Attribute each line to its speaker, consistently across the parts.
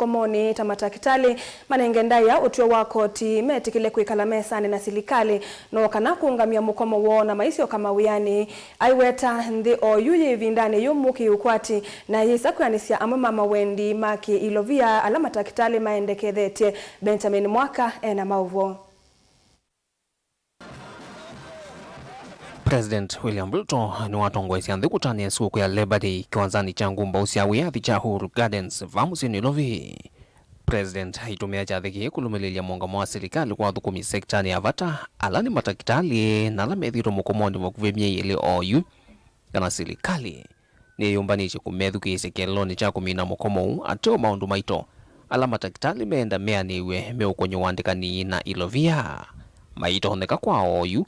Speaker 1: Komoni tamatakitali manengendaya utio wako ti metikile kuikala mesani na silikali no kana kuungamia mukomo wona maisio kama wiyani aiweta ndi oyuye vindani yumuki ukwati na yisa kuyanisia amama wendi maki ilovia alama takitali maendekethete Benjamin Mwaka ena mauvo.
Speaker 2: President William Ruto ni watongwezi kutania siku ya Labor Day kiwanzani cha Ngumba usiawiathi cha Uhuru Gardens vamusini Lovi. President haitumia chathiki kulumililia muungamo wa serikali kwa thukumi sektani ya vata alani matakitali na lamethiro mukomoni wa kuvemia ile oyu kana serikali ni yumbanishi kumethukise keloni cha kumina mukomo ateo maundu maito ala matakitali meenda meaniwe meukonyo wandikani na ilovia maito honeka kwa oyu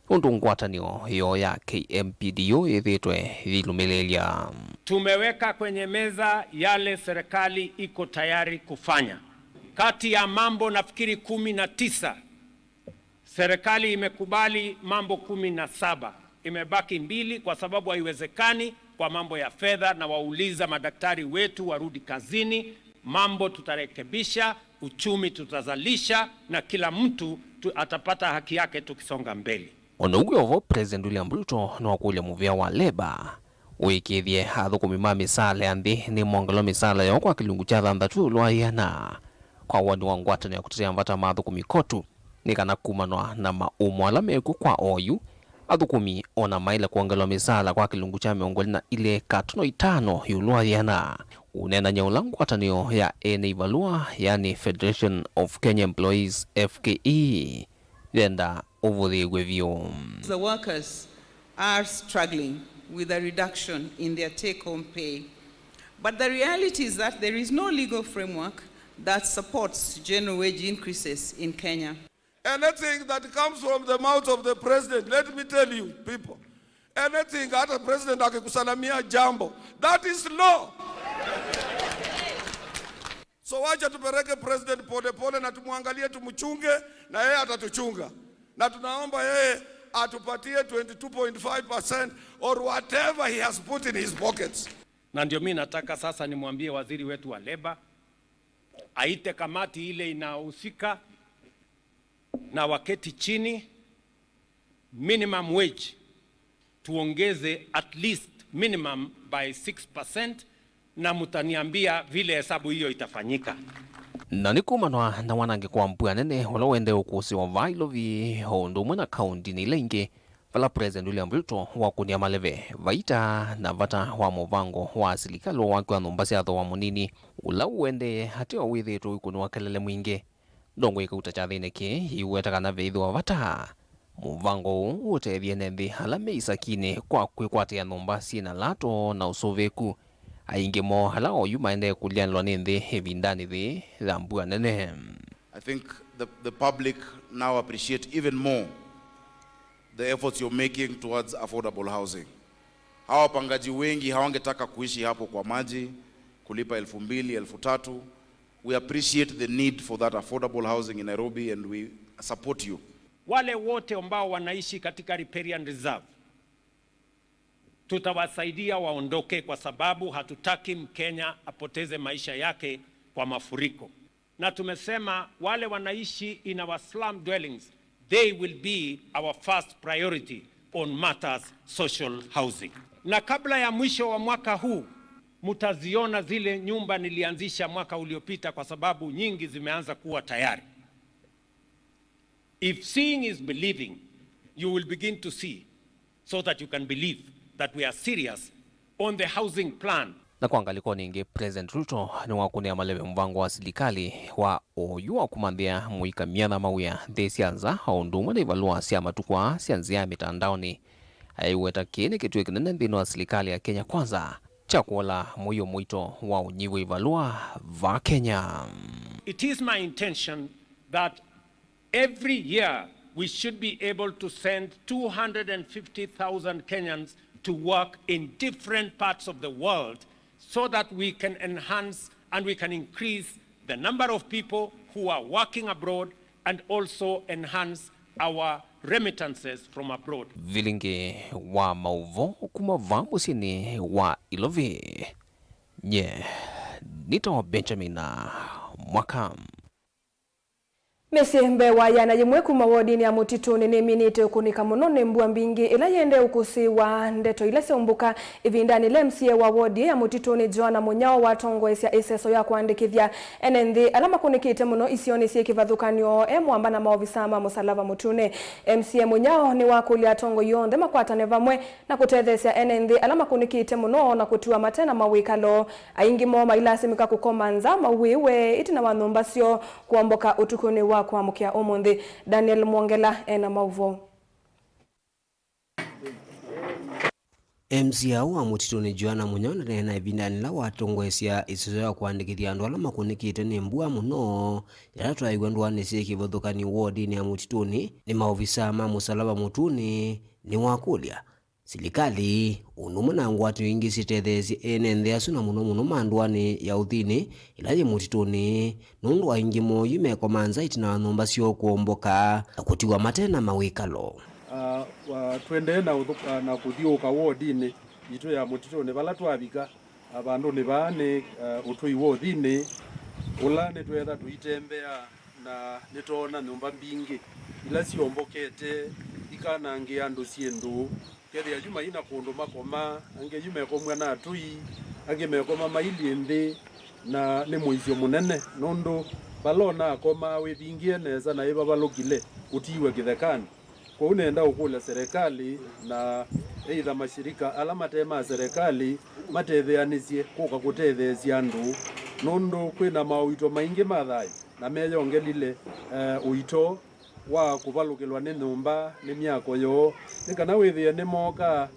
Speaker 2: undu ngwatanio hiyo ya KMPDO ithitwe vilumililia.
Speaker 3: Tumeweka kwenye meza yale serikali iko tayari kufanya. Kati ya mambo nafikiri 19, serikali imekubali mambo 17. Imebaki 2 kwa sababu haiwezekani kwa mambo ya fedha, na wauliza madaktari wetu warudi kazini. Mambo tutarekebisha, uchumi tutazalisha, na kila mtu atapata haki yake tukisonga mbele.
Speaker 2: Onogwe President William Ruto no kule muvia wa Leba wikithie athukumi misale anthi ni mongelo misale yo kwa kilungu cha thanthatu lwaiana kwa wanu wa ngwatani ya kutetea mvata mathukumi kotu ni kana kumanwa na maumo ala meku kwa oyu athukumi ona maila kuongelo misala kwa kilungu cha miongoli na ile katuno 5 yulwaiana unena nyaula ngwatanio ya Eneivalua yani Federation of Kenya Employees FKE yenda over the review.
Speaker 4: The workers are struggling with a reduction in their take-home pay. But the reality is that there is no legal framework that supports general wage increases in Kenya.
Speaker 5: Anything that comes from the mouth of the president, let me tell you people, anything that the president akikusalamia jambo, that is law. So wacha tupereke president pole pole na tumuangalie tumuchunge na yeye atatuchunga. Na tunaomba yeye atupatie 22.5% or whatever he has put in his pockets.
Speaker 3: Na ndio mimi nataka sasa nimwambie waziri wetu wa Leba aite kamati ile inahusika na waketi chini, minimum wage tuongeze at least minimum by 6%, na mutaniambia vile hesabu hiyo itafanyika.
Speaker 2: Na nikumanwa na wanange kwa mpua nene wala wende ukusi wa vailovi hondo mwana kaundi ni lengi vala President William Ruto wakunia maleve vaita na vata wa movango wa silikalo wakiwa numbasi atho wa munini ula uende hati wa withi tu ikunu wa kelele mwingi dongo ika utachathine iwetaka na veidhi wa vata movango utevye nethi halame isakine kwa kwekwati ya numbasi na lato na usoveku ainge mo halao yumaende kulianwa nende hevindani the dhambua nene.
Speaker 6: I think the public now appreciate even more the efforts you're making towards affordable housing. Hawa pangaji wengi hawangetaka kuishi hapo kwa maji, kulipa 2,000, 3,000. We appreciate the need for that affordable housing in Nairobi and we support you.
Speaker 3: Wale wote ambao wanaishi katika riparian reserve tutawasaidia waondoke, kwa sababu hatutaki Mkenya apoteze maisha yake kwa mafuriko. Na tumesema wale wanaishi in our slum dwellings, they will be our first priority on matters social housing. Na kabla ya mwisho wa mwaka huu mutaziona zile nyumba nilianzisha mwaka uliopita, kwa sababu nyingi zimeanza kuwa tayari. If seeing is believing, you will begin to see, so that you can believe that we are serious on the housing plan.
Speaker 2: Na kuangaliko ningi President Ruto ni wakunia maleve mvango wa silikali wa oyu wa kumandhia muika miana mawia de sianza haundu mwene ivalua siama tukwa sianzia mitandaoni aiweta kini kituwe kinene mbinu wa silikali ya Kenya Kwanza chakuola muyo mwito wa unyivu ivalua va Kenya.
Speaker 3: It is my intention that every year we should be able to send 250,000 Kenyans to work in different parts of the world, so that we can enhance and we can increase the number of people who are working abroad and also enhance our remittances from abroad.
Speaker 2: Vilingi wa mauvo kuma vamusini wa Ilovi nye Nito Benjamin Mwakam.
Speaker 1: Mesimbe wa yana jimwe kuma wodini ya mutituni ni minite kunika munone mbua mbingi ila yende ukusi wa ndeto ila seumbuka ivindani lemsie wa wodi ya mutituni Joana Munyao watongo isia iseso ya kuandikithia NND alama kunikite muno isioni siye kivadhukanyo mwamba na maovisama musalava mutune. MCA Munyao ni wakuli atongo yonde makwata nevamwe na kutethesia NND alama kunikite muno na kutiwa matena mawikalo aingimo mailasimika kukomanza mawiwe itina wanumbasio kuomboka utukuni wa kwa mukia omonde. Daniel Mwongela ena mauvo.
Speaker 7: MCA wa mutituni Joana Munyao na ibindani la watongwesia isizo ya kuandikithia andu ala makunikite ni mbua muno yaratwaigwa ndwani cie kivithukani wodini ya mutituni ni maofisa ma musalaba mutuni ni wakulia silikali unumu na ngwatu ingi sitethesi NND asuna muno mandwani ya uthini ilaje mutituni nundu wa ingi moyu mekomanza itina nyumba sio kuomboka kutiwa matena mawikalo
Speaker 8: twende na kuthiuka wodini itu ya mutituni bala twabika abandu ni bane utui wodini ula ni twetha tuitembea na nitona nyumba mbingi ila siombokete ikanange andu siendu kethia juma ina kundu makoma ange yume komwa na atui ange mekoma maili ndi na ni muizio munene nundu balona akoma wethingie neza na iba balukile utiwe kithekani kwa unenda ukula serikali na either mashirika ala matema serikali matetheanisie kuka kutethesia andu nundu kwina mawito maingi mathai na meyongelile uito wa kuvalukilwa ni nyumba ni miako yo nikana withie ni moka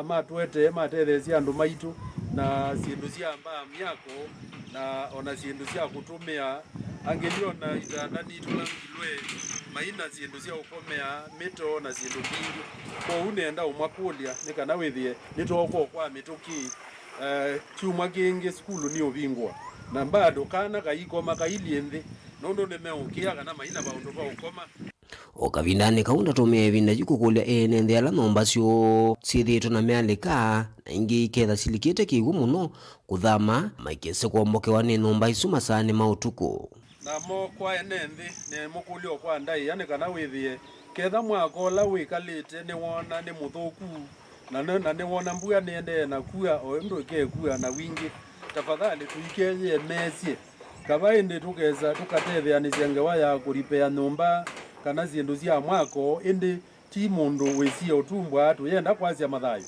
Speaker 8: matwete matethesia andu maitu na sindu cia mbaa miako na ona sindu cia kutumia angeliona itana nitulangilwe maina sindu cia ukomea mito na sindu kingi kwa unenda umwakulia nikana withie nitoko kwa mituki chuma kingi skulu ni ubingwa na bado kana kaikoma kailiende nondo nemeukia kana maina baundu ba ukoma
Speaker 7: okavindani kaunda tumia vinda jukukulia NND ala nomba sio sithito na mealika na ingi iketha silikite kigu muno kuthama maikese kuombokewa ni nomba isu masani mautuku
Speaker 8: na mo kwa NND ne mukulio kwa ndai yani kana withie ketha mwakola wikalite ni wona ni muthuku na ni wona mbuya ni ende na kuya o ndo ke kuya na wingi tafadhali tuikeje mesie kabainde tukeza tukatetheanisia ngewa ya kulipea nyumba kana zindu cia mwako indi ti mundu wisia utumbwa tuyenda kwasia mathayo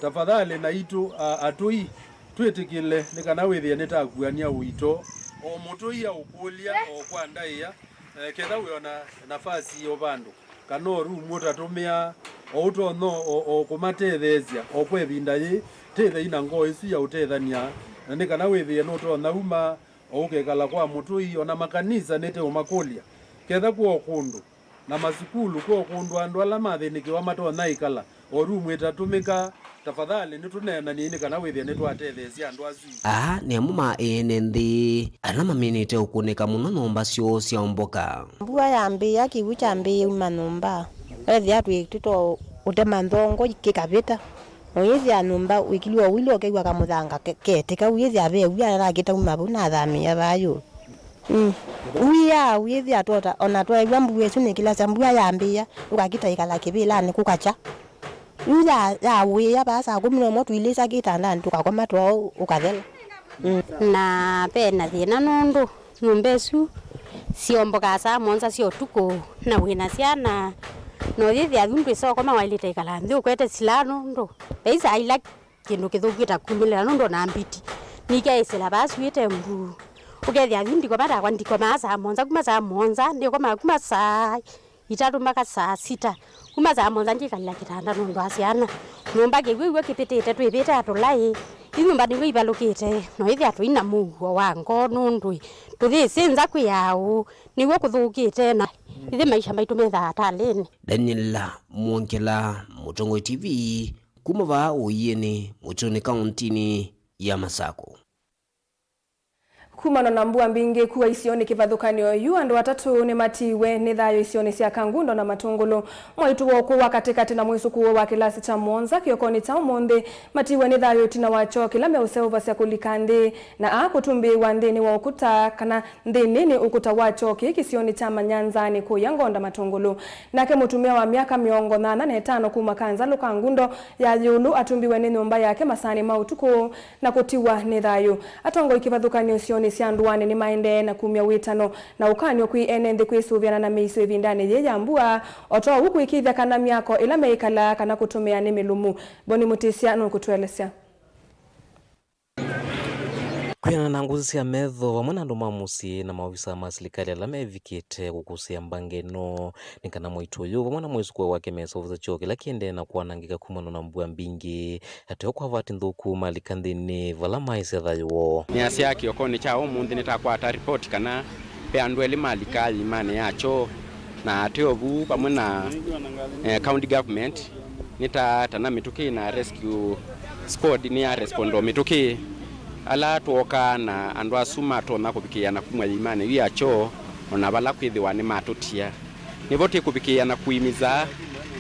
Speaker 8: tafadhali na itu atui twetikile nikana withie nitakuania uito o mutui ya ukulia o kwa ndaia ketha wiona nafasi yo bandu kana ru mutatumia o utono o kumatethesia o kwebinda yi tethe ina ngo isi ya utethania nikana withie no to nauma o ukekala kwa mutui ona makanisa nete umakulia ketha kuo kundu na masukulu kuo kundu andu ala mathinikiwa matona ikala orumu itatumika tafadhali nitunena nini kana withie nitwatethesia andu azu
Speaker 7: ni amuma NND alama minite ukunika muno nomba sio siomboka
Speaker 9: mbua yambia kiwu chambi uma nomba ethia twitito utema ndongo ikikavita oyithi anumba wikiliwa wilo kewa kamuthanga keteka uyithi abe uya rakita umabu na thamia bayo uya uyithi atota ona twa mbu yesu ni kila sambua yambia ukakita ikala kibila ni kukacha uya ya uya basa kumno motu ilisa kitanda tukakoma to ukathela
Speaker 10: na pena thina nundu nyumbesu siomboka sa monza sio tuko na wina ciana no yithi athundu so koma wailite ikala nthi ukwete silano ndo beisa ila kindu kithukita kumila ndo na mbiti nikaisela baswite mbu ukethia athundu ko bada kwandiko masa monza ndiko kuma saa itatu mpaka saa sita kuma saa monza ndikala kitanda ndo asiana nyumba kigwiwe kipitite twibite atulai inyumba ndingo ibalukite no yithi atuina mugo wango nundu tuthi sinza kwiyau niwe kuthukite na ithi maisha maitu metha atalini.
Speaker 7: Daniel Mwongela, Mutongo TV, kumava uyeni Mutoni kauntini ya Masako.
Speaker 1: kumana na mbua mbingi kuwa isioni kivathukanio yu andu atatu ni matiwe ni thayo isioni cia Kangundo na Matungulu mwaitu woku wa katikati na mwisukuo wa kilasi cha Monza kiokoni cha umuthi matiwe ni thayo tina wacho kila meuseuva cia kulikandi na kutumbi wa ndini wa ukuta kana ndini ni ukuta wacho kisioni cha Manyanzani kuya Ngonda Matungulu nake mutumia wa miaka 85 kuma Kanzalu Kangundo ya yulu atumbiwe ni nyumba yake masani mautuku na kutiwa ni thayo atongo ikivathukanio sioni cia nduane ni maende na kumia witano na ukanyo kwi enende kwisuviana na miiso ivindani ye yambua otoa huku ikithia kana miako ila meikala kana kutumia ni milumu Boni Mutisia no kutuelesea
Speaker 2: kwina na nguzi cia metho wamwe na andu mamusi na maofisa ma serikali ala mevikite gukusia mbangeno nikana mwitu uyu wamwe na mwisukuo wake mesovuza choke lakini na kwanangika kumano na mbua mbingi ateo kwa vati nthuku malikandini vala maisi thayuo
Speaker 11: ni asia kiokoni cha umuthi nitakwata report kana pe andu eli malikali mane yacho na ateo vu pamwe na county government nitatana mituki na rescue squad ni ya respondo mituki ala tuoka na andu asuma tona kubikia na kumwa imane yacho ona bala kwithiwa ni matutia nivoti kubikia na kuimiza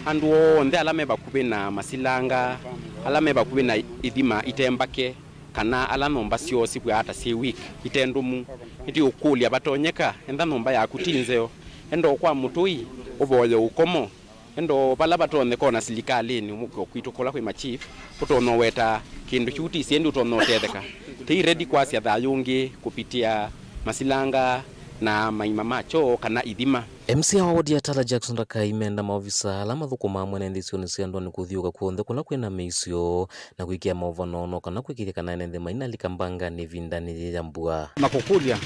Speaker 11: andu onthe ala meba kubina masilanga ala meba kubina ithima itembake kana ala nomba cio sibwa hata si week itendumu iti ukulia batonyeka enda nomba ya kutinzeo endo kwa mutui uboyo ukomo endo bala batonne kona silikalini muko kwitukola kwa chief utono weta kindu chuti siendi utono tetheka ti ready kwa cia thayungi kupitia masilanga na maima macho kana ithima
Speaker 2: MC wa wodi ya Tala Jackson Rakaime na maofisa ala mathukuma mwene ndisioni cia ndoni kuthiuka kuonthe kula kwina meisio na kuikia maovanono kana kuikiria kana enende maina likambanga ni vindani ya mbua
Speaker 12: makukulia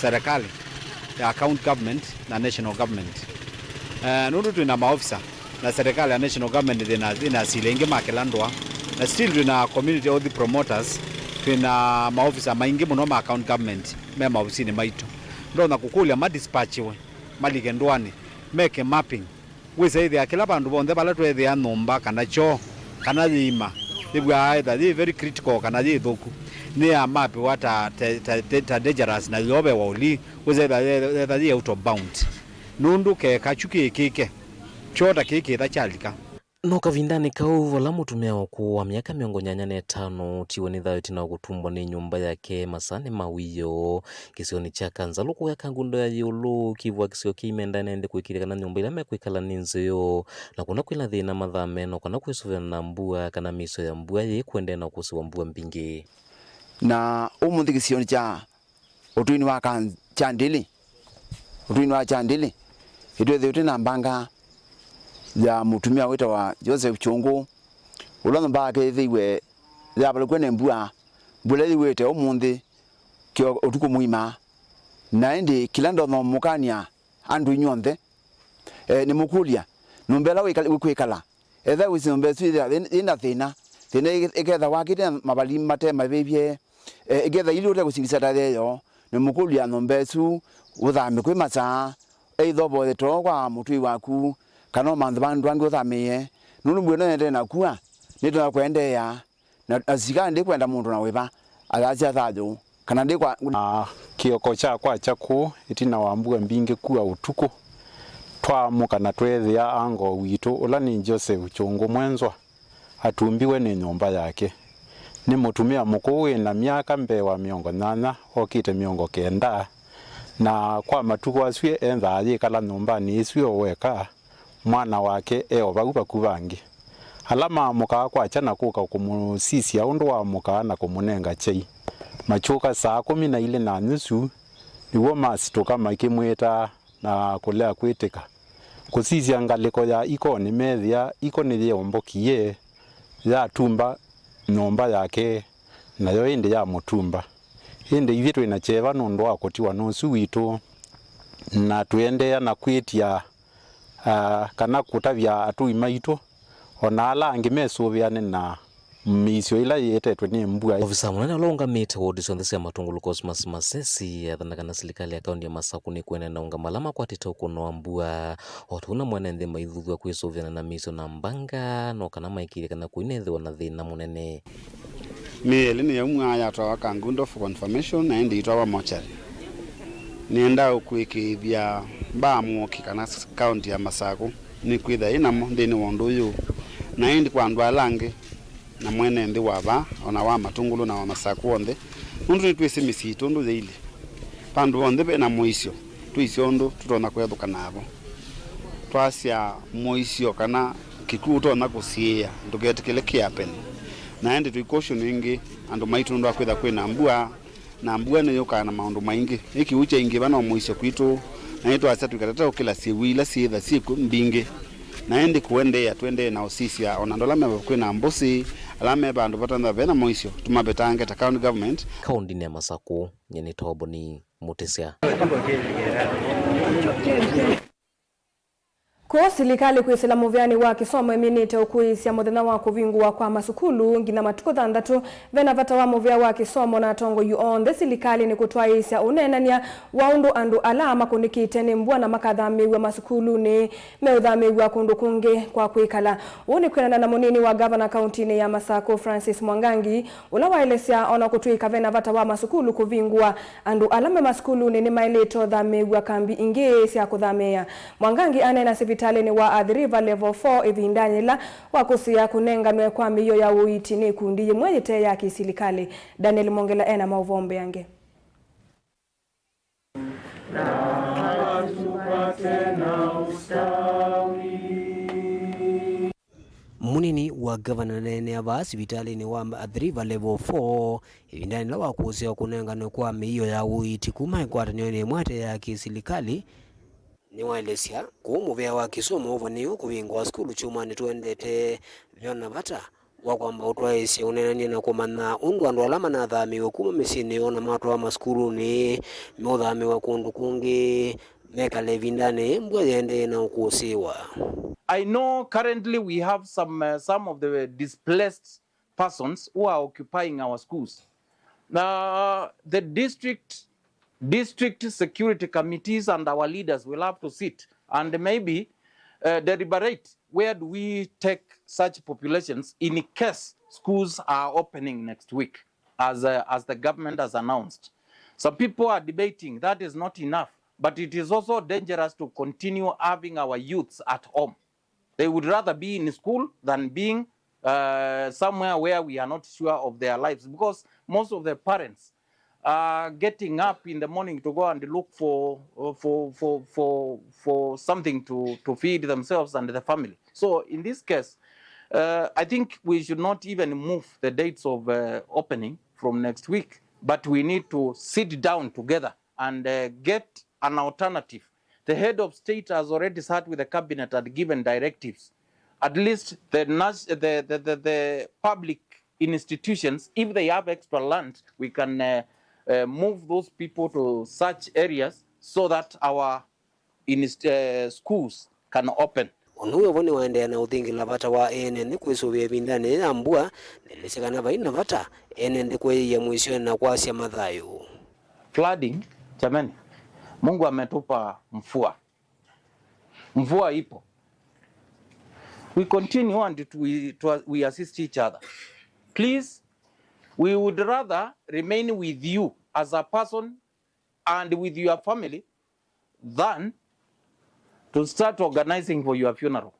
Speaker 12: serikali ya county government na national government nundu tuna maofisa na serikali ya national government ina silenge makelandwa na still tuna community of the promoters tuna maofisa maingi muno ma county government me maofisini maitu ndo na kukulia madispatchiwe malike ndwani meke mapping wise ile akila bandu bonde bala twethe ya nomba kana cho kana thima ibwa either they very critical kana thithuku ni ya map wata dangerous na yobe woli wise ile out of bound nundu ke kachuki kike chota kike tachalika
Speaker 2: no kavindani kau vala mutumia waku wa miaka 85 tiwe ni thayo tina gutumbwa ni nyumba yake masane mawiyo kisioni cha Kanzalu kuya Kangundo ya yulu kivwa kisio kimenda nende kuikiria kana nyumba ila mekwikala ninzeo na kuna kwila thina mathameno kana kwisuvana na mbua kana miso ya mbua ye kwende na kusiwa mbua mbingi
Speaker 13: na umuthi kisioni cha utuini wa Chandili itwe thiuti na mbanga ya mutumia wita wa Joseph Chungu ulono mbake thiwe ya balkwene mbua buleli wete umuthi kyo utuku muima na indi kilando no mukania andu nyonthe ni mukulia numbela wikwikala etha wisombe switha ina thina iketha wakite mabali mate mabibye iketha ili ute kusingisa tatheyo ni mukulia nombesu uthame kwi masaa eithobo theto kwa mutui waku kana manthu bandu bangi uthamie nunu bwino ende na kuwa nitwa kwendea na azika ndi kwenda mundu na weba azacia thajo kana ndi kwa
Speaker 14: kioko cha kwa chaku itina wambua mbingi kuwa utuku twamuka na twethia ango witu ula ni Joseph Chungu mwenzwa atumbiwe ni nyumba yake ni mutumia mukuu na miaka mbewa 80 okite 90 na kwa matuko aswie enza ajikala nyumba ni isio weka mwana wake baguba kubangi alama muka kwa chana kuka kumusisia undu wa muka na kumunenga chei machuka saa 12 na nusu niwo masitoka makimweta na kulea kwitika kusisia ngaliko ya ikoni methia ikoni ye ombokie ya tumba nyumba yake nayo indi ya mutumba indi ivitwe na cheva nundu wa kutiwa nusu witu na tuendea na kwitia kana kutavya atui maitu ona ala angimesuviane na misio ila yetetwe ni mbua
Speaker 2: ofisa munene ulongamite wodi cionthe cia Matungulu Cosmas Masesi athanakana serikali ya kaunti ya Masaku ni kwene na ungamalama kwa tito kuno mbua otuna mwene nthi maithuthua kwisuviana na misio na mbanga no kana maikirie kana kuinethiwa na thina munene
Speaker 15: mieli ni yamwa ya twa Kangundo for confirmation na ndi twa mochari nienda ukwikithia bamu kikana county ya Masako ni kwitha inamo ndini wondu uyu na ndi kwa andu alange na mwene ndi waba ona wa Matungulu na wa Masako wonde nundu ni twese misito ndu zeili pandu wonde be na moisio tuisio ndu tutona kwethuka nabo twasia moisio kana kikuto na kusia ndugetikile kiapeni na ndi tuikosho ningi andu maitu ndu akwitha kwina mbua na mbua ni yoka na maundu maingi iki uche ingi bana moisio kwitu na itu asa tukatata kila siwila siitha siku mbingi na ndi kuende ya twende na osisia ona ndola mebe kwina mbusi alame bandu batanda bena moisio tumabetange ta county government
Speaker 2: kaunti ya Masako nyene tobo ni Mutesia.
Speaker 1: Kwa serikali kwisila muvyani wa kisomo eminite ukuisya muthenya wa kuvingua kwa masukulu ngina matuko 6 vena vata wa muvya wa kisomo na tongo yuonde serikali ni kutwaisya unenania waundu andu alama kunikite ni mbwa na makathamiwa masukulu ni meuthamiwa kundu kungi kwa kwikala uni kwena na munini wa governor county ya Masako Francis Mwangangi ulawaelesya ona kutwika vena vata wa masukulu kuvingua andu alama masukulu ni mailito thamiwa kambi ingi sya kuthamia Mwangangi anena ni wa Athi River level 4 ivindanyila wakusia kunenganwe kwa miyo ya uiti ni kundi yimwejete ya kisilikali. Daniel Mongela ena mauvombe yange.
Speaker 7: Munini wa governor nene aba sibitali ni wa Athi River level 4 ivindanyila wakusia kunenganwe kwa miyo ya uiti kuma ikwatanyo ni mwate ya kisilikali ni waelesya kuumuvea wa kisomo uvaniyo kuvingwa skulu chuma ni tuendete vyona vata wakwamba utwaisya unenania na kumana undu andu alama na thamiwe kuma misini ona matu wa maskulu ni meuthamiwa kundu kungi mekale vindane mbwa yende na ukusiwa.
Speaker 16: I know currently we have some of the displaced persons who are occupying our schools. The district security committees and our leaders will have to sit and maybe deliberate where do we take such populations in case schools are opening next week as the government has announced. Some people are debating that is not enough, but it is also dangerous to continue having our youths at home. They would rather be in school than being somewhere where we are not sure of their lives, because most of the parents getting up in the morning to go and look for something to feed themselves and the family. So in this case, I think we should not even move the dates of opening from next week, but we need to sit down together and get an alternative. The head of state has already sat with the cabinet and given directives. At least the public institutions, if they have extra land, we can move those people to such areas so that our schools can open.
Speaker 7: Onuwe voni waendea na uthingila vata wa NN kwisuvia vindane na mbua nilisekana vaina vata NN kwe ya mwisho na kwasya mathayo.
Speaker 16: Flooding, jamani, Mungu ametupa mvua. Mvua ipo. We continue and we assist each other. Please, we would rather remain with you as a person and with your family than to start organizing for your funeral.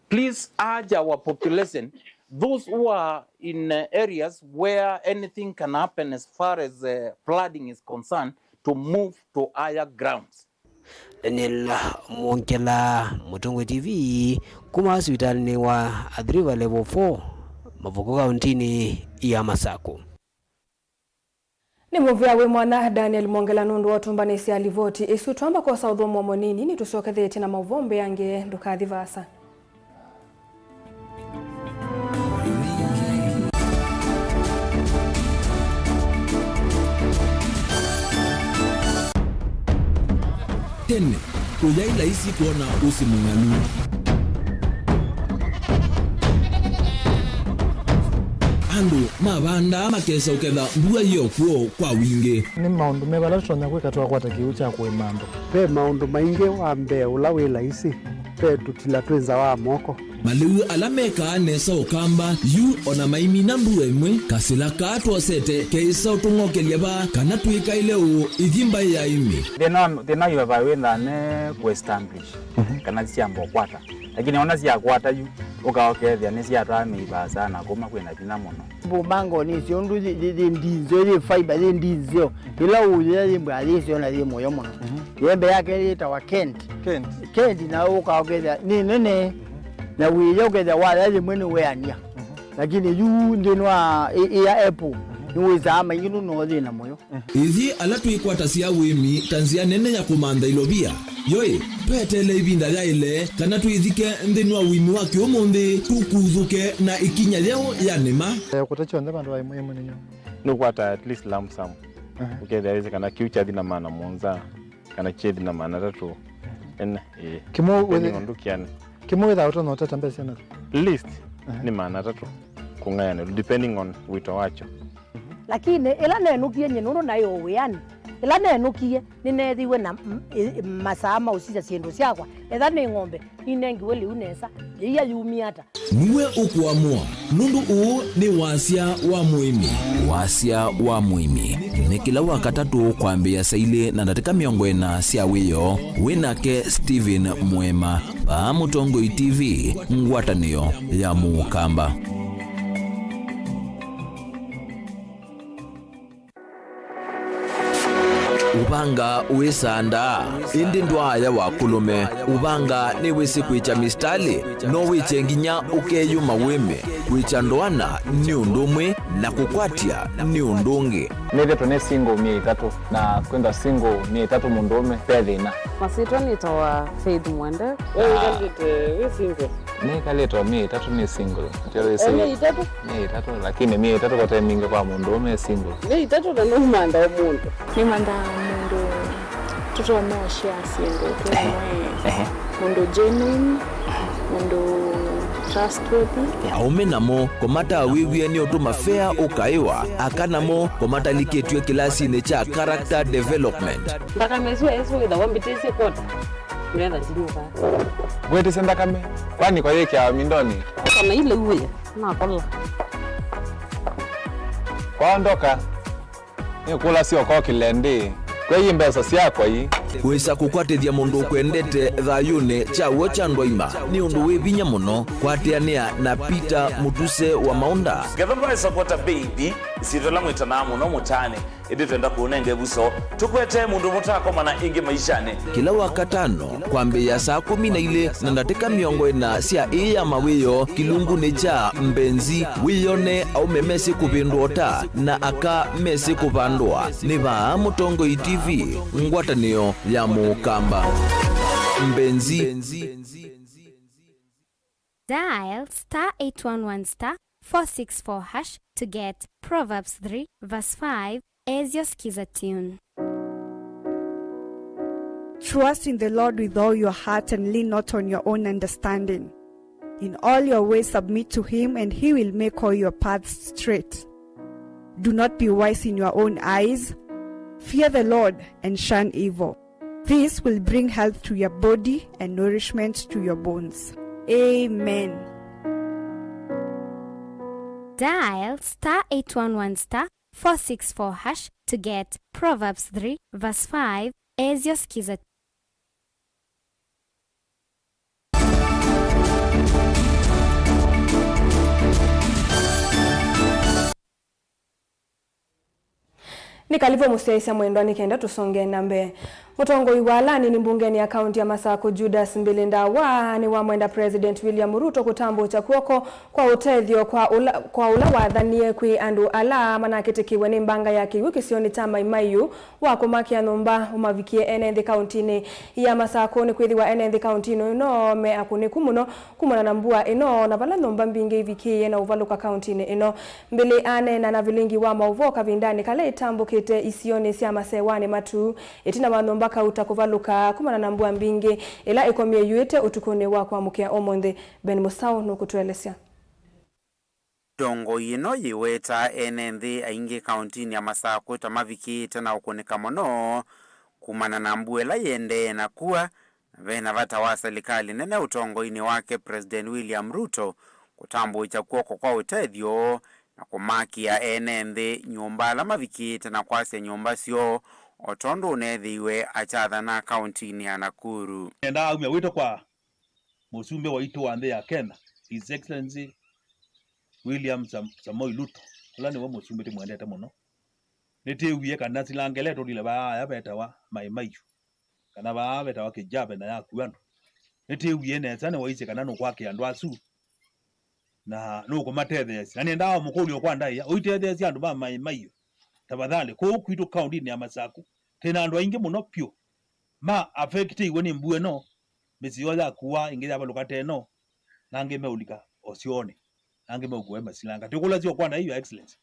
Speaker 16: Please urge our population, those who are in areas where anything can happen as far as flooding is concerned, to move to higher grounds.
Speaker 7: Daniel Mongela, Mutungu TV, kuma hospitali wa Athi River level 4, Mavuko Kauntini ya Masako. Ni muvya we mwana Daniel Mongela nundu watumbanisi alivoti isu tuamba kwa saudhomo monini ni tusiokethete na mauvombe yange ndukathi vasa.
Speaker 17: Tene, uyaila isi kuona usi munganu. Andu, mabanda makesa uketha mbua hiyo kuo kwa wingi.
Speaker 18: Ni maundu mebala tutonya kwika tuwakwata kiucha kwe mambo.
Speaker 19: Pe maundu maingi wa mbe ula wila isi. Pe tutila tuenza wa moko.
Speaker 17: maliu alameka nesa ukamba yu ona maimi na mbua imwe kasila kato sete keisa utungokelia ba kana tuika ile u igimba ya imi
Speaker 19: thina yu bawenda ne ku establish kana siambo kwata lakini ona sia kwata yu ukaokethia ni sia tami ba sana kuma kwina thina muno
Speaker 20: bubango ni cio ndu ndinzo ile fiber ile ndinzo ila uye ile mbali cio na ile moyo muno yembe yake ile tawa Kent na ukaokethia ni nene na wiye ukethia wala ile mwene weania lakini yu ndinwa ya Apple niwizama inginu no thina moyo
Speaker 17: ithi ala tuikwata cia wimi tanzia nene ya kumanda ilobia yoi petele ibinda ya ile kana tuithike ndinwa wimi wake umundi tukuthuke na ikinya leo ya nema
Speaker 18: kutacho ndaba ndo aimwe munyo
Speaker 14: no kwata at least lump sum ukethia kana kiucha thina mana monza kana chethi na mana tatu en
Speaker 18: kimo
Speaker 14: ndukiana
Speaker 18: kimo without no tata mbese na
Speaker 14: list ni mana tatu kungayana depending on wito wacho
Speaker 9: lakini ila nenukie nyenuru nayo weani ila nenukie ninethiwe na masama usija ciendo ciakwa etha ni ng'ombe inengiwe liu nesa iya yumiata
Speaker 17: niwe ukuamua nundu uu ni wasia wa muimi ni kila wakatatu kwambia saile na ndatika miongo ena cia wiyo winake Steven Mwema pa Mutongoi TV ngwatanio ya Mukamba. Ubanga uisanda indi ndwaya wa kulume ubanga ni wisi kwicha mistali no wiche nginya ukeyuma wime kwicha ndwana ni undumwe na kukwatia ni undungi
Speaker 19: neve tone single mie itatu na kwenda single mie itatu mundume pedina
Speaker 21: masito nitawa Faith Mwende we single
Speaker 19: ni kaleto mie itatu ni single
Speaker 21: mie
Speaker 19: itatu lakini mie itatu kwa mingi kwa mundume single
Speaker 21: mie itatu na no manda omuntu
Speaker 22: ni manda mundu tuto moshi asiendo mundu genuine mundu trustworthy
Speaker 17: aume namo komata wiwie ni otuma fair ukaiwa akanamo komata liketwe kilasi ne cha character development
Speaker 21: mpaka mezu ezo ida wambitezi kota nenda zinuka
Speaker 19: gwete senda kame kwani kwa yeke ya mindoni
Speaker 21: kama ile uwe na kola
Speaker 19: kwaondoka ni kula sio kwa kilende kwa hii mbesa siako hii
Speaker 17: wisa kukwatithia mundu kwendete thayune chawo cha ndwaima ni undu wibinya muno kwatiania na Peter Mutuse wa Maunda
Speaker 23: Gavana supporta baby sitola mwitana muno mutane idi twenda kuonenge buso tukwete mundu mutako mana ingi maishane
Speaker 17: kila wakatano kwambia saa 12 na ndatika miongo ena cia iya mawiyo kilungu ni cha mbenzi wiyone au memesi kupindota na aka mesi kupandwa ni ba Mutongoi TV ngwatanio ya Mukamba mbenzi.
Speaker 24: Dial *811*464# to get Proverbs 3 verse 5 as your skiza tune.
Speaker 25: Trust in the Lord with all your heart and lean not on your own understanding. In all your ways submit to him and he will make all your paths straight. Do not be wise in your own eyes. Fear the Lord and shun evil. This will bring health to your body and nourishment to your bones. Amen.
Speaker 24: Dial *811*464# to get Proverbs 3 verse 5 as your skiza.
Speaker 1: Nikalivyo museisa mwendwani kenda tusonge nambe. Mutongoi walani ni mbungeni ya kaunti ya Masako Judas Mbilinda ni wa mwenda President William Ruto kutambo cha kuoko kwa utethio kwa ula wathanie kwi andu ala manakitikiwe ni mbanga ya kiwu kisioni tama imaiyu wa kumakia numba umavikie ene kaunti ya Masako ni kwithiwa ene kaunti no me akuniku muno kumana na mbua ino na vala numba mbingi ivikie na uvaluka kaunti ino mbili ane na vilingi wa mauvoka vindani kale itambo kite isioni sia masewani matu itina manomba kauta kuvaluka kumana na mbua mbingi ila ikomie yuete utukune wa kwa mukia omonde Ben Musau nukutuelesea.
Speaker 26: Dongo yino yiweta enenthi aingi kaunti ya Masako tamaviki tena ukunika mono kumana na mbuela yende na kuwa vena vata wa serikali nene utongoini wake President William Ruto kutambuicha kuoko kwa utethio na kumakia ene nthi nyumba ala mavikite na kwasya nyumba sio otondo unethiwe achatha na kaunti ya Nakuru.
Speaker 3: Enda umya wito kwa musumbe wa ito wa nthi ya Kenya, His Excellency William Samoei Ruto. Ula ni wa musumbe timwendete muno. Nitiwie kana silangele tondile ba beta wa maimayu. Kana ba beta wa kijabe na yakuano. Nitiwie neza ne waise kana no kwake andu asu. Na nuko matethesi. Nani ndawa mukuli okwanda ya uitethesi andu ba maimayu. Tabadhali ko kwitu county ni Amasaku. Tena andu aingi muno pyo. Ma affecti woni mbue no. Mesiyo ya kuwa ingeja balukate no. Nange meulika osione. Nange meugwe masilanga. Tukula sio kwanda hiyo excellence.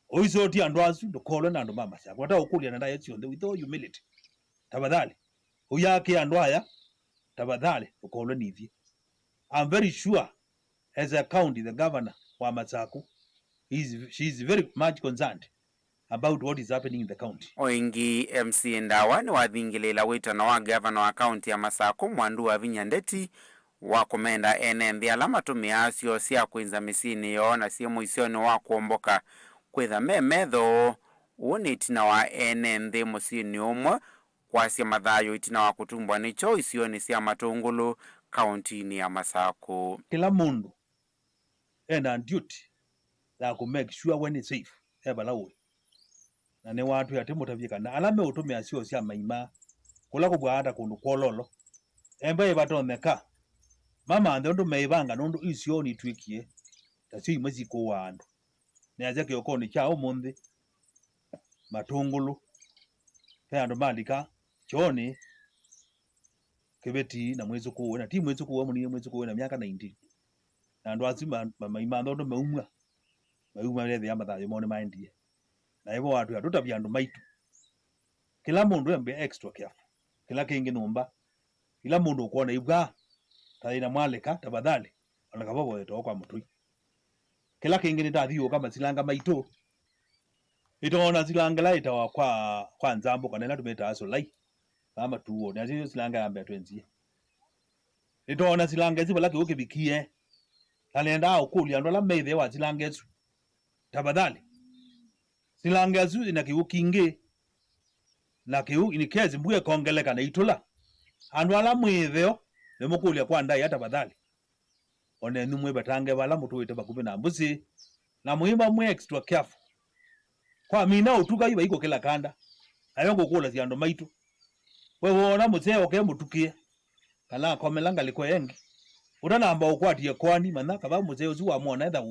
Speaker 3: Oisoti andu asu dokolo na andu mama Masaku. Wata okulia na yetsi on with all humility. Tabadhali. Uyake andu aya. Tabadhali dokolo nivi. I'm very sure as a county the governor wa Masaku she is very much concerned about what is happening in the county.
Speaker 26: Oingi MC Ndawa ni wathingilela witano wa governor wa county ya Masaku Mwandu wa Vinyandeti wa komenda NND alama tumiasio sia kuinza misini yo na sia muisioni wa kuomboka kwitha memetho uni itina wa NND musini umwe kwa sia mathayo itina wa kutumbwa nicho isioni sia Matungulu county ni ya Masaku.
Speaker 3: Kila mundu ena duty la ku make sure when it's safe ebalawe na ne watu yatemutavika na alame utumia sio sia maima kula kubwata kundu kololo embe batoneka mama ndondo meibanga ndondo isioni twikie tasio imaziko wandu ne azake yokoni cha omunthi Matungulu ando malika choni kebeti na mwezo kuwe na timu mwezo kuwe muni mwezo kuwe na miaka 19 na ndo azima maima ndondo meumwa lezi ya mathayo mone maendie na hivyo watu hatutabia andu maitu kila mundu embe extra careful kila kingi numba kila mundu ukuona ibwa taina mwaleka tabadhali anakababo yeto kwa mutui kila kingi nitathio kama silanga maitu itaona silanga laita wa kwa nzambo kanena tumeta aso lai kama tuo na sio silanga yambe atwenzie itaona silanga ziba laki ukibikie alenda ukuli ando la meithe wa silanga esu tabadhali silanga esu ina kiu kingi na kiu inikezi mbuye kongeleka na itula andu ala mwitheo nemukulia kwa ndai hata badhali one numwe batange bala mutu ite bakubi na mbuzi na muhimba mwe extra careful kwa mina utuka iba iko kila kanda ayongo kula ziando maitu wewe ona muzeo ke mutukie kala komelanga liko yengi utanamba ukwatie kwani manaka ba muzeo zuwa muona etha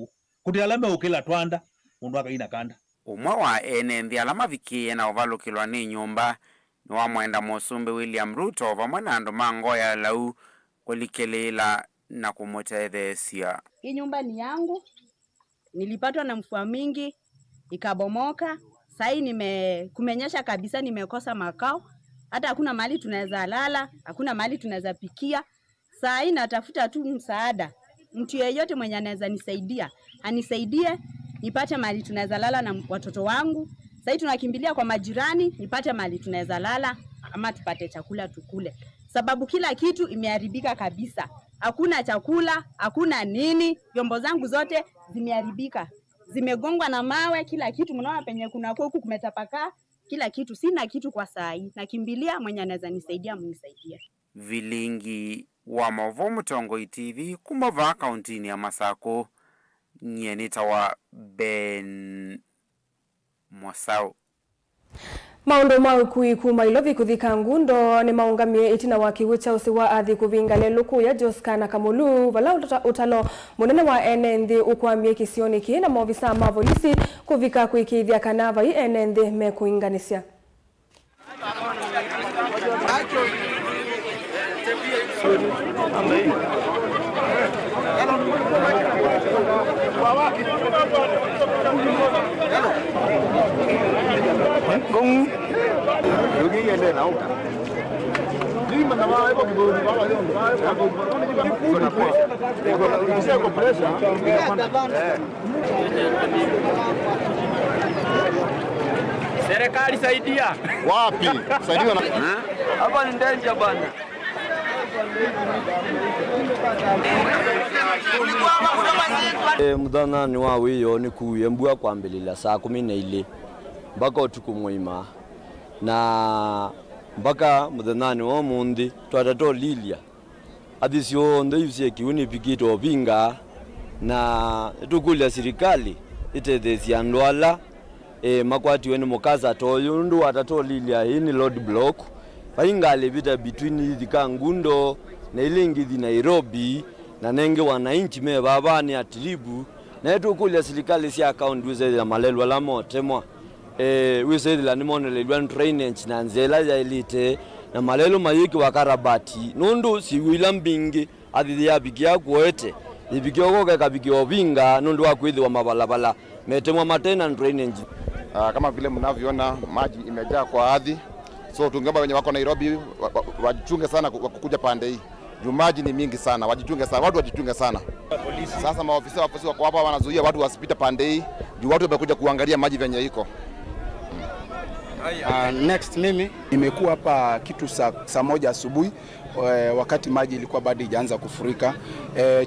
Speaker 3: kuti alame ukila twanda mundu akaina kanda
Speaker 26: umwe wa NND alama vikie na ovalukilwa ni nyumba ni wa mwenda musumbe William Ruto vamwe na andu mangoya lau kulikelela na kumutethesia.
Speaker 4: Hii nyumba ni yangu, nilipatwa na mvua mingi ikabomoka. Sasa kumenyesha kabisa, nimekosa makao, hata hakuna mahali tunaweza lala, hakuna mahali tunaweza pikia. Sasa natafuta tu msaada, mtu yeyote mwenye anaweza nisaidia anisaidie nipate mahali tunaweza lala na watoto wangu. Sasa tunakimbilia kwa majirani nipate mahali tunaweza lala ama tupate chakula tukule, sababu kila kitu imeharibika kabisa. Hakuna chakula, hakuna nini, vyombo zangu zote zimeharibika, zimegongwa na mawe, kila kitu mnaona penye kuna huku kumetapakaa, kila kitu. Sina kitu kwa saa hii, nakimbilia mwenye anaweza nisaidia mnisaidie.
Speaker 26: Vilingi wa Mavumu Tongoi TV kumova kaunti ya Masaku nyenita wa Ben Mwasau.
Speaker 1: Maundu mau kuikuma ilovi kuthika ngundo ni maungamie itina wa kiwicha usiwa athi kuvinga leluku ya Joskana Kamulu vala utalo munene wa NND ukwamie kisioni ki na maofisa ma polisi kuvika kuikithia kanava i NND mekuinganisya.
Speaker 5: Serikali saidia. Wapi? Saidia na hapa ni danger bana. Muthana ni wa wiyo ni kuye mbua kwambilila saa 12 mpaka utuku mwima na mpaka muthanani wa mundi twatata lilia athisio ndo yusie kiuni pikito pinga na tukulia serikali itethesia ndwala makwatiwe ni mukaza toyo ndu watato lilia hii ni road block paingali vita between thika Ngundo na ilingithi Nairobi na nenge wananchi me babani atiribu na tukulia serikali sia account wize ya malelwa la motemwa wize la nimonelelwa drainage na nzela ya elite na malelo mayiki wakarabati nundu siwila mbingi athithi ya bikia kuete ibikioko kabikio binga nundu wakwidhi wa mabalabala metemwa matena drainage.
Speaker 6: Kama vile mnavyoona maji imejaa kwa ardhi, so tungeomba wenye wako Nairobi wajichunge sana kukuja pande hii juu maji ni mingi sana, wajichunge sana, watu wajichunge sana. Sasa maofisa wako hapa wanazuia watu wasipite pande hii juu watu wamekuja kuangalia maji venye iko.
Speaker 8: Next mimi nimekuwa hapa kitu saa 1 asubuhi wakati maji ilikuwa bado ijaanza kufurika.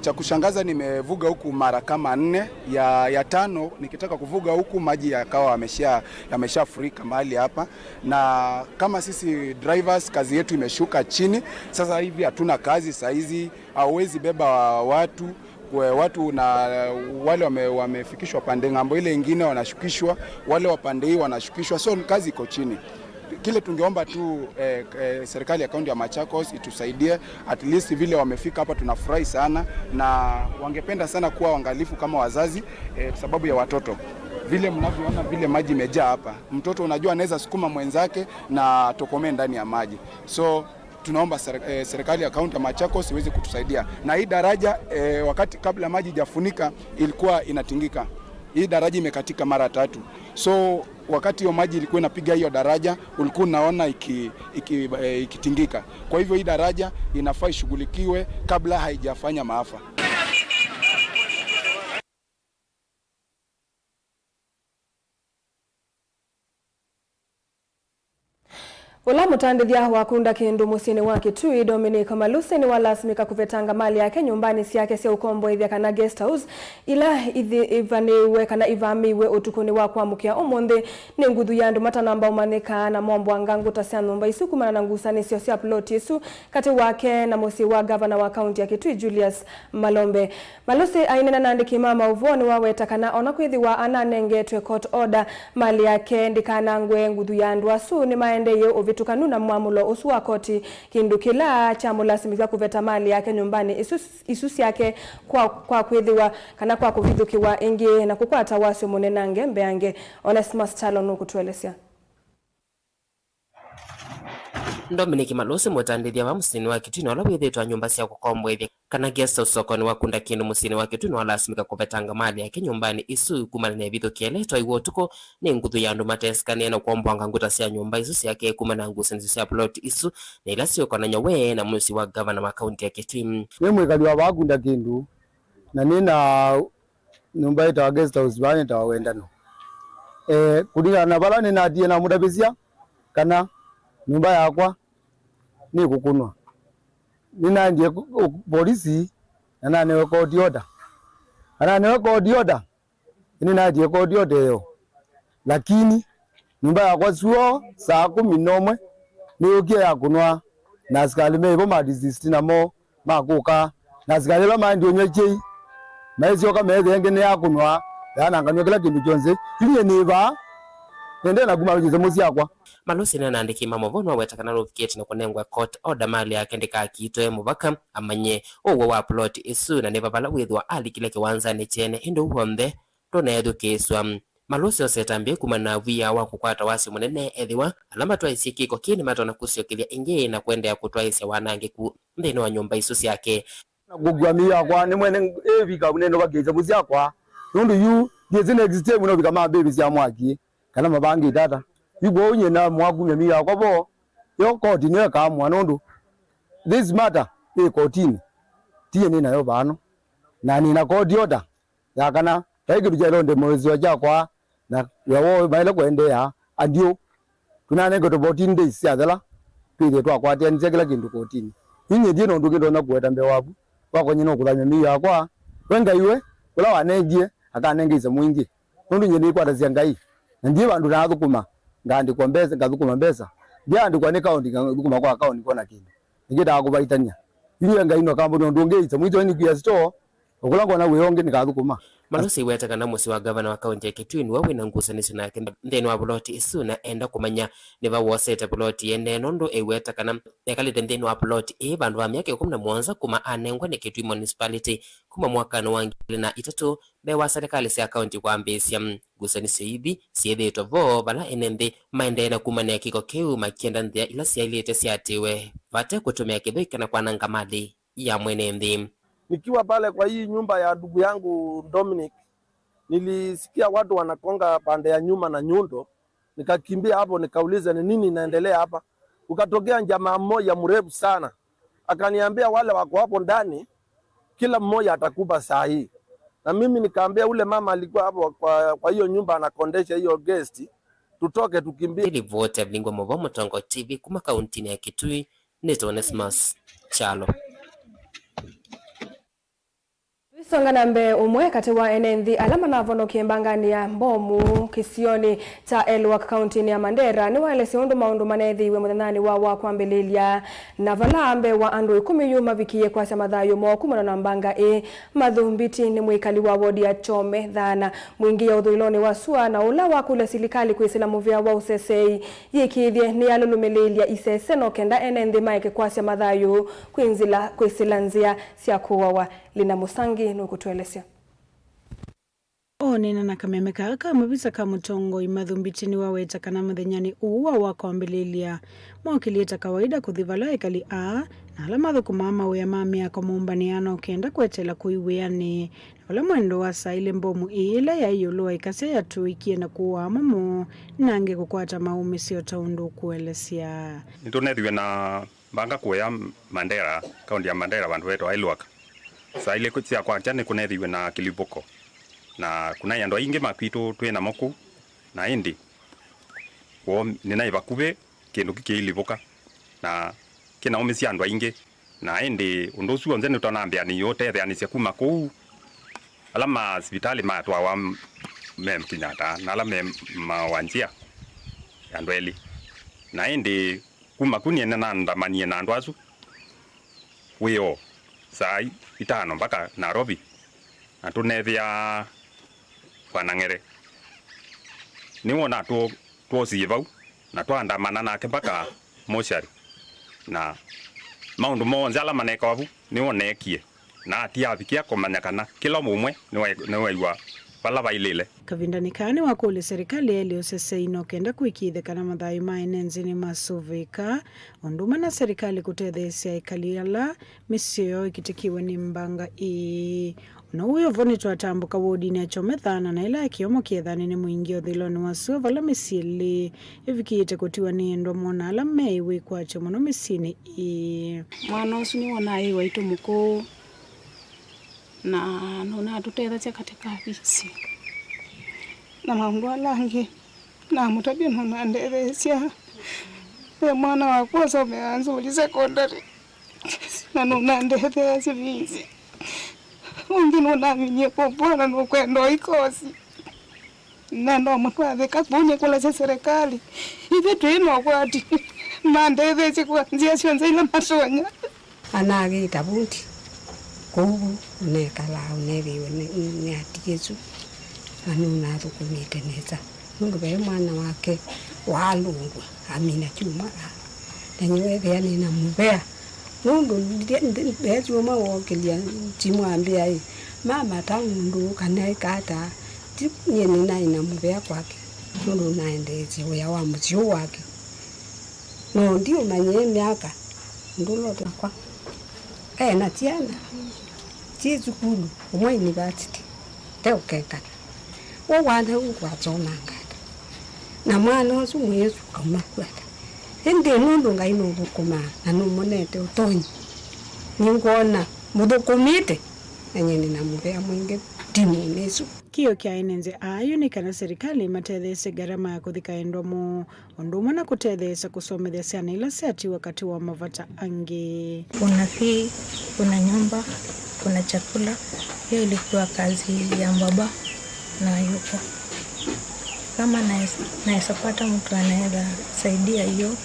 Speaker 8: Cha kushangaza nimevuga huku mara kama 4 ya 5 nikitaka kuvuga huku maji yakawa yameshafurika mahali hapa, na kama sisi drivers kazi yetu imeshuka chini. Sasa hivi hatuna kazi saa hizi, hauwezi beba watu na wale wamefikishwa pande ngambo ile nyingine wanashukishwa, wale wa pande hii wanashukishwa, so kazi iko chini. Kile tungeomba tu serikali ya kaunti ya Machakos itusaidie, at least vile wamefika hapa tunafurahi sana, na wangependa sana kuwa waangalifu kama wazazi sababu ya watoto. Vile mnavyoona vile maji imejaa hapa, mtoto unajua anaweza sukuma mwenzake na tokomee ndani ya maji, so tunaomba serikali ya kaunti ya Machakos iweze kutusaidia. Na hii daraja wakati kabla maji hajafunika ilikuwa inatingika. Hii daraja imekatika mara 3. So wakati hiyo maji ilikuwa inapiga hiyo daraja ulikuwa unaona ikitingika. Kwa hivyo hii daraja inafaa ishughulikiwe kabla haijafanya maafa.
Speaker 1: Ula mutandithia wa kunda kindu musini wa Kitui Dominic Malusi ni walasimika kuvetanga mali yake nyumbani siake sia ukombo ithia kana guest house ila ivaniwe kana ivamiwe utukuni wa kwamukia umundi ni nguthu ya andu matanamba umanika na mombo angangu tasia nyumba isu kumana na ngusani sio sia plot isu kati wake na musi wa governor wa county ya Kitui Julius Malombe. Malusi ainena nandiki mama uvoni waweta kana ona kwithiwa ananengetwe court order mali yake ndikana ngwe nguthu ya andu asu ni maendeye tukanuna mwamulo usu wa koti kindu kila chamulasimika kuveta mali yake nyumbani isusi yake kwa kwithiwa kana kwa kuvithukiwa ingi na kukwata wasio munenange mbeange. Onesimus Chalo nukutuelesea.
Speaker 10: Dominic Malusi mutandithia wa musini wa Kitui wala withetwa nyumba cia gukombwithia kana guest house sokoni wa kunda kindu musini wa Kitui walasimika kuvetanga mali yake nyumbani isu kumana na vithukia letwa iwo tuko ni nguthu ya andu mateskania na kuombwanga nguta cia nyumba isu ciake kumana ngusani cia plot isu na ila cioko na nyawe na musi wa governor wa county ya Kitui.
Speaker 20: Ni mwikali wa kunda kindu na nina nyumba ita guest house bani ta wendano kudira na bala nina die na mudabisia kana nyumba yakwa ni kukunwa nina ndiye polisi na newe court order nina ndiye court order yo, lakini nyumba yakwa suo saa 11 ni ukie ya kunwa na askari mebo ma district na mo makuka na askari ba mandi onyechei maizio kama ngene ya kunwa yana nganywa kila kindu kyonze kile niba nende na guma bize muzi yakwa.
Speaker 10: Malusi na nandiki mama vono waweta kana rofiketi na kunengwa court order mali yake ndika kitwe mubaka amanye owo wa plot isu na neva bala withwa ali kile kiwanza ne chene indo honde tona edukeswa. Malusi osetambie kumana via wa kukwata wasi munene ethiwa alama twa isikiko kini matona kusiokilia ingi na kwenda ya kutwa isi wanange ku ndeno wa nyumba isu yake
Speaker 20: gugwa miya kwa ni mwene evika bunene bageze muzi yakwa nundu yu diezine existe muno bikama baby sia mwaki kana mabangi data ibo unye na mwakumya miya kwa bo yo court ne ka mwanundu this matter e courtini tie ni nayo bano na ni na court order ya kana taigiru jalo nde mwezi wa jakwa na yawo baile kwende ya andio tunane go to 14 days ya dala pide twa kwatia nzegela kindu courtini
Speaker 2: inye dino ndukindo na kueta mbe wabu wako nyino kuthanya mi yakwa wenga iwe ula wanengie akanengeza mwingi nundu nyeni kwata cia ngai na ndie bandu na thukuma ngandikwa mbesa ngathukuma mbesa ndia ndikwa ni kaunti thukuma kwa kaunti kona kindu ngida kubaitania ile ngai no kambo ndo ngeita mwito ni kia store okulango na weyonge nikathukuma
Speaker 10: Malosi wetakana musi wa gavana wa kaunti ya Kitui wawe na ngusanisi nake ndeni wa buloti isuna enda kumanya niba wosete buloti yene nondo ewetakana yakalite ndeni wa buloti bandu wa miaka 17 kuma anengwa ne Kitui municipality kuma mwaka no wangile na itatu bewa serikali ya kaunti kwa mbesi ngusanisi hivi siedheto vo bala enende maendena kumane kiko keu makienda ndia ila siailete siatiwe vate kutumia kidhika na kwa nangamali ya mwenende.
Speaker 11: Nikiwa pale kwa hii nyumba ya ndugu yangu Dominic, nilisikia watu wanakonga pande ya nyuma na nyundo, nikakimbia hapo nikauliza ni nini inaendelea hapa. Ukatokea jamaa mmoja mrefu sana, akaniambia wale wako hapo ndani kila mmoja atakupa saa hii. Na mimi nikaambia ule mama alikuwa hapo kwa hiyo nyumba anakondesha hiyo guest, tutoke tukimbie.
Speaker 10: Ili vote Bingwa Mobomo Tongo TV kuma kaunti ya Kitui, Neto Onesmus Chalo.
Speaker 1: Songana mbe umwe kati wa enenthi alama na vono kiembangani ya mbomu kisioni ta Elwak kaunti ya Mandera ni wale siondu maundu manethi we muthanani wa kwambililia na valambe wa andu 10 yuma vikie kwa samadhayo mokumana na mbanga madhumbiti ni mwikali wa wodi ya Chome dhana mwingi ya udhuiloni wa sua na ula wa kule silikali kuisilamu vya wa usesei yikithye ni alulumililia isese no kenda enenthi maike kwa samadhayo kuisilanzia siakuwa wa Lina Musangi nukutuelesea.
Speaker 12: Nena na kameme kaka mabisa kamutongo imadhumbitini waweta kana muthenyani uwa wakwambililia mwakilieta kawaida kuthivala ekali na alamadhu kumama uya mami yako muumbaniano kenda kwetela kuiweani na wala mwendo wa saile mbomu ile ya iyolua ikase ya tuikie na kuwa mamu nange kukwata maume sio taundu kuelesea.
Speaker 13: Nitunethiwe na mbanga kuya Mandera, kaunti ya Mandera bandu wetu wa Elwak. Sa ile kutsia kwa chane kunethiwe na Kiliboko na kuna yando inge makwito twena moku na indi wo nina ibakube kindu kikiliboka na kina umisi yando inge na indi undosu onze nutonambia ni yote ya ni sekuma ku alama hospitali matwa wa mem Kenyatta na alama mawanjia yandweli na indi kuma kunie na ndamanie na ndwazu weo sai 5 mpaka Nairobi na tunethia Wanang'ere niwona tuosivau na twandamana nake mpaka moshari na maundu monze ala manekavu niwonekie na atiavikia kumanyakana kila mumwe niwaigwa pala bailile
Speaker 12: kavindanikani wakule serikali eliosese inokenda kuikithekana mathayo maenenzini masuvika onduma na serikali kutethesia ikaliala misio ikitikiwe ni mbanga na huyo voni twatambuka wodini ya Chome thana na ila kiomo kiethani ni mwingi othiloni wasuo vala misili ivikiite kutiwa ni endo mwana ala meiwe kwa chomono misini
Speaker 22: mwana usu ni wana waitu muko na nuna tutetha cha katika visi na mambo alangi na mutabia nuna ndethesia mwana wakwa someanza uli secondary na nuna ndethesia visi ungino naminye popona nukwendo ikosi na ndo mtwaze kabunye kula cha serikali hivi twino kwati mandeze kuanzia shonza ila masonya
Speaker 15: anage tabuti kubu ne kala unebiwe ne atiyesu anuna tukumite neza ngube mwana wake walungwa amina chuma nanywe yani na mubea mundu bezu mawokelia timwambia mama tangu kana kata nyeni na ina mubea kwake mundu naendeze uya wa mzio wake no ndio manye miaka ndulo kwa na tiana tizukulu umwe university teukeka wana ukwazona ngata na mwana wasu mwesu kama kwata ende nundu ngaino bukuma na numonete utonyi ningona mudokomite nyeni na mubea mwingi timu nesu
Speaker 12: kio kia enenze ayo ni kana serikali matethese gharama ya kuthika endomo onduma na kutethesa kusomethia ciana ila ciati wakati wa mavata angi.
Speaker 7: Kuna fee, kuna nyumba, kuna chakula. Hiyo ilikuwa kazi ya baba na yuko. Kama naweza pata mtu anaweza saidia hiyo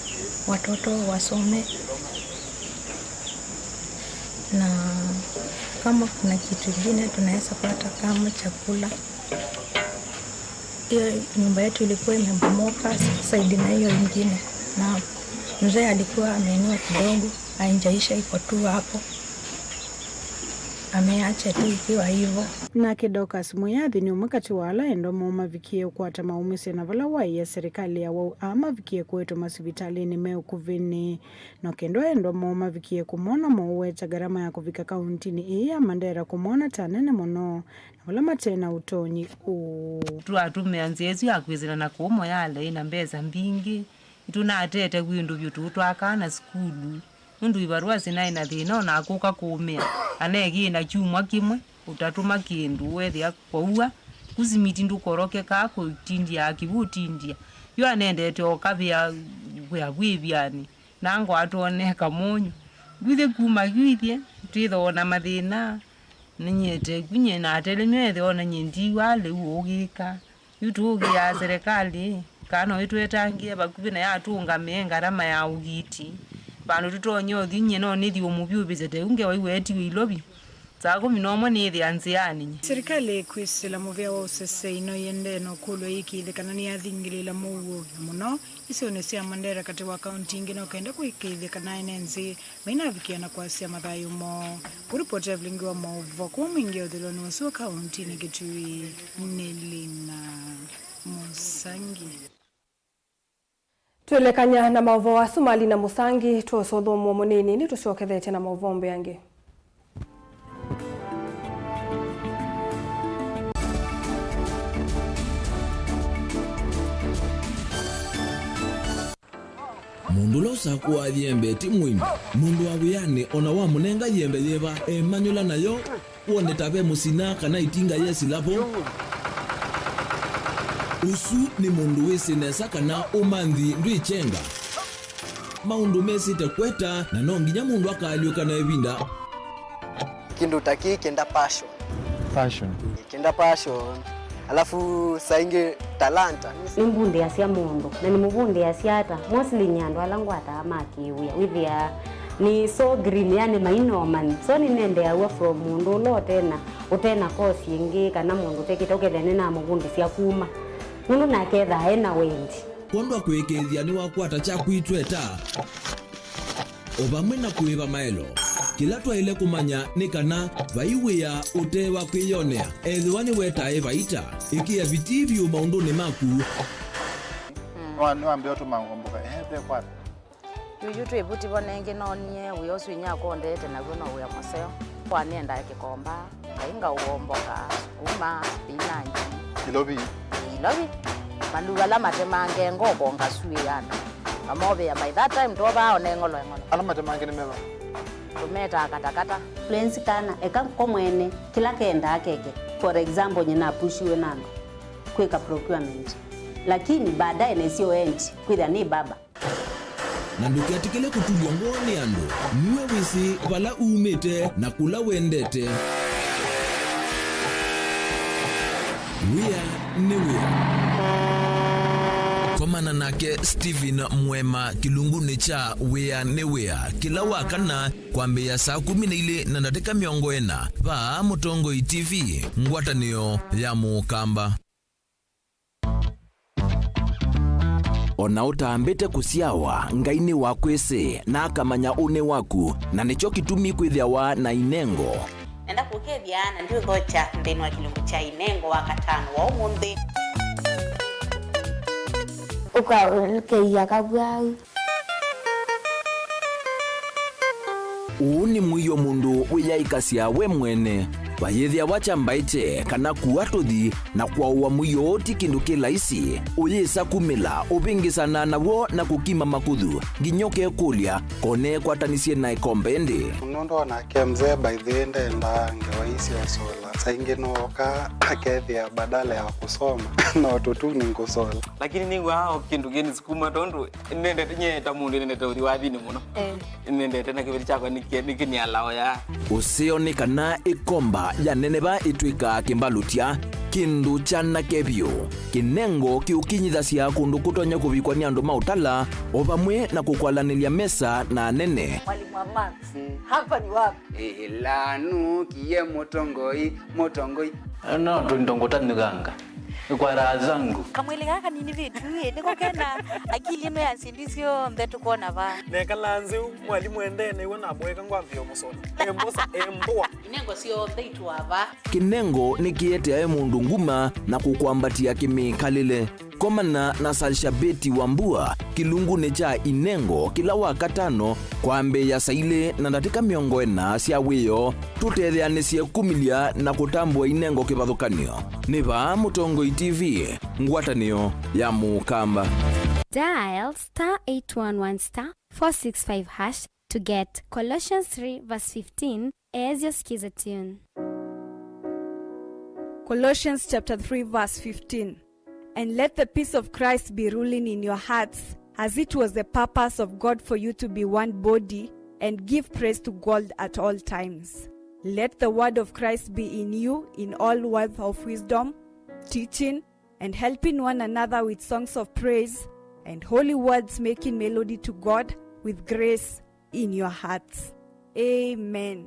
Speaker 7: watoto wasome, na kama kuna kitu kingine tunaweza pata kama chakula. Hiyo nyumba yetu ilikuwa imebomoka saidi na hiyo ingine, na mzee alikuwa ameinua kidogo, hainjaisha, iko tu hapo, ameacha tu ikiwa hivyo.
Speaker 12: Na Kidokas Muyathi ni umekati wala endomo mavikie ukwata maumisi na vala wai ya serikali ya wau ama vikie kwetu masivitali ni meo kuvini no kendo endomo mavikie kumona mauweta gharama ya kuvika kauntini iya Mandera kumona tanene mono na wala matena utonyi
Speaker 9: tuwa tumeanziezu ya kwezina na kumo yale ina mbeza mbingi tunatete kwindu vyutu twakana skulu nundu ibarua zinaina thina na akuka kumia anegi na chumwa kimwe utatuma kindu wethia kwaua kuzimiti ndukoroke kako tindia akibutindia yo anendete okabia gwa gwibiani nango atoneka munyu gwithe kuma gwithie twithona mathina ninyete kunye na telemethe ona nyindi wale ugika yutu ya serikali kana itwetangie bakubi na yatunga mengarama ya ugiti bantu tutonyo thinye no nithi umubyubizete unge waiweti wilobi Zago minomo ni the anziani.
Speaker 12: Serikali kwisila muvia wa usese ino yende no kulo iki ile kanani ya dhingili la muwu na muno isi unesia Mandera kati wa kaunti ingine ukaenda kuiki ile kanai nenzi maina vikia na kuasia madhayu mo kuripote vlingi wa mauvo kwa mwingi udhiloni wasuwa kaunti ni Kitui Nelina Musangi.
Speaker 1: Tuelekanya na mauvo wa Sumali na Musangi tuosodho mwomonini ni tusiokethete na mauvo mbeange.
Speaker 17: Mundu lo sakuwa yembe timwimi mundu wa wiyane ona wa munenga yembe yeba emanyula nayo uone tabe musina kana itinga yesi lapo usu ni mundu wese nesa kana umanthi ndwichenga maundu mesi te kweta na nonginya mundu akalio kana ebinda
Speaker 14: kindu taki kenda passion kenda passion alafu sainge talanta
Speaker 16: nimbundi asia mundu na nimubundi asiata mostly nyando alangu atamakiwia withia ni so green yani mainoman so ni nende awa from mundu lo tena utena kosi ingi kana mundu tekita ukethene na mubundi sia kuma mundu na ketha ena wendi
Speaker 17: kondo kwekethia ni wakwata cha kuitweta obamwe na kuiba maelo kila twaile kumanya ni kana vaiwia utewa kwiyonea ethiwani wetae vaita ikia vitivyo maunduni maku
Speaker 6: niwambia tu mangomboka be kwata
Speaker 4: yuyu twebuti bonenge nonie uyosu inyako ndete na gono uya maseo kwa nenda kikomba kainga uomboka kuma binanji
Speaker 6: kilobi
Speaker 4: maluga la matemange ngoko ngasui yana amobe ya by that time toba onengolo
Speaker 6: ala matemange ni meba
Speaker 4: tumeta katakata
Speaker 16: Flensi kana eka komwene kila kenda akeke for example nyina pushiwe nando kweka procurement lakini baadaye nesio end kwitha ni baba
Speaker 17: na ndukiatikile kutulwa ngoni ando niwe wisi vala umete na kula wendete wia komana nake Steven Mwema kilunguni cha wea ne wea kila wakana kwambia saa 12 na dakika 40 va Mutongo TV ngwatanio ya mukamba ona utambite kusiawa ngaini wakwese na akamanya une waku na nicho kitumi kwithiawa na inengo
Speaker 16: enda kukethiana ndio thocha ndeni wa kilungu cha inengo wa katano wa umuthi ukakeia kabwau
Speaker 17: uu ni mwiyo mundu wiyaikasia we mwene wayethia wachambaite kana kuatuthi na kwa uamu yoti kindu kilaisi uyisa kumila ubingisana nawo na kukima makuthu nginyoke kulia kone kwatanisie na ikombende
Speaker 8: unondo na kemze by the end enda ngewaisi ya sola saingi nooka akethia badala ya kusoma na watoto ni kusola
Speaker 18: lakini ningu hao kindu geni sukuma tondu nende nye tamundu nende tauri wathini muno nende tena kibiri chako nikini alao ya
Speaker 17: usioni kana ikomba ya neneba itwika kimbalutia kindu chana kebyo kinengo kiukinyithasia kundu kutonya kuvikwa ni andu mautala o pamwe na kukwalanilia mesa na nene
Speaker 19: mwalimu wa Max hapa ni wapi
Speaker 18: lanu kiye motongoi
Speaker 19: no
Speaker 18: ndongota nuganga kwa raha zangu
Speaker 19: kamwili kaka nini vitu niko kena akili ino ya sindisio mbetu kuona va
Speaker 11: nekalanze mwalimu endene iwe nabweka ngwambio musola embosa embwa
Speaker 19: inengo sio theitu ava
Speaker 17: kinengo nikiete mundu nguma na kukwambatia kimikalile komana na Salshabeti Wambua kilungune cha inengo kila wakatano kwambe ya saile na ndatika miongo ena sia wiyo tutetheanesie kumilia na kutambua inengo kivathukanio niva Mutongoi TV ngwatanio ya Mukamba.
Speaker 21: Dial *811*465# to get Colossians 3 verse 15 as your skiza tune.
Speaker 23: Colossians chapter 3 verse 15. And let the peace of Christ be ruling in your hearts, as it was the purpose of God for you to be one body and give praise to God at all times. Let the word of Christ be in you in all words of wisdom, teaching and helping one another with songs of praise and holy words, making melody to God with grace in your hearts. Amen.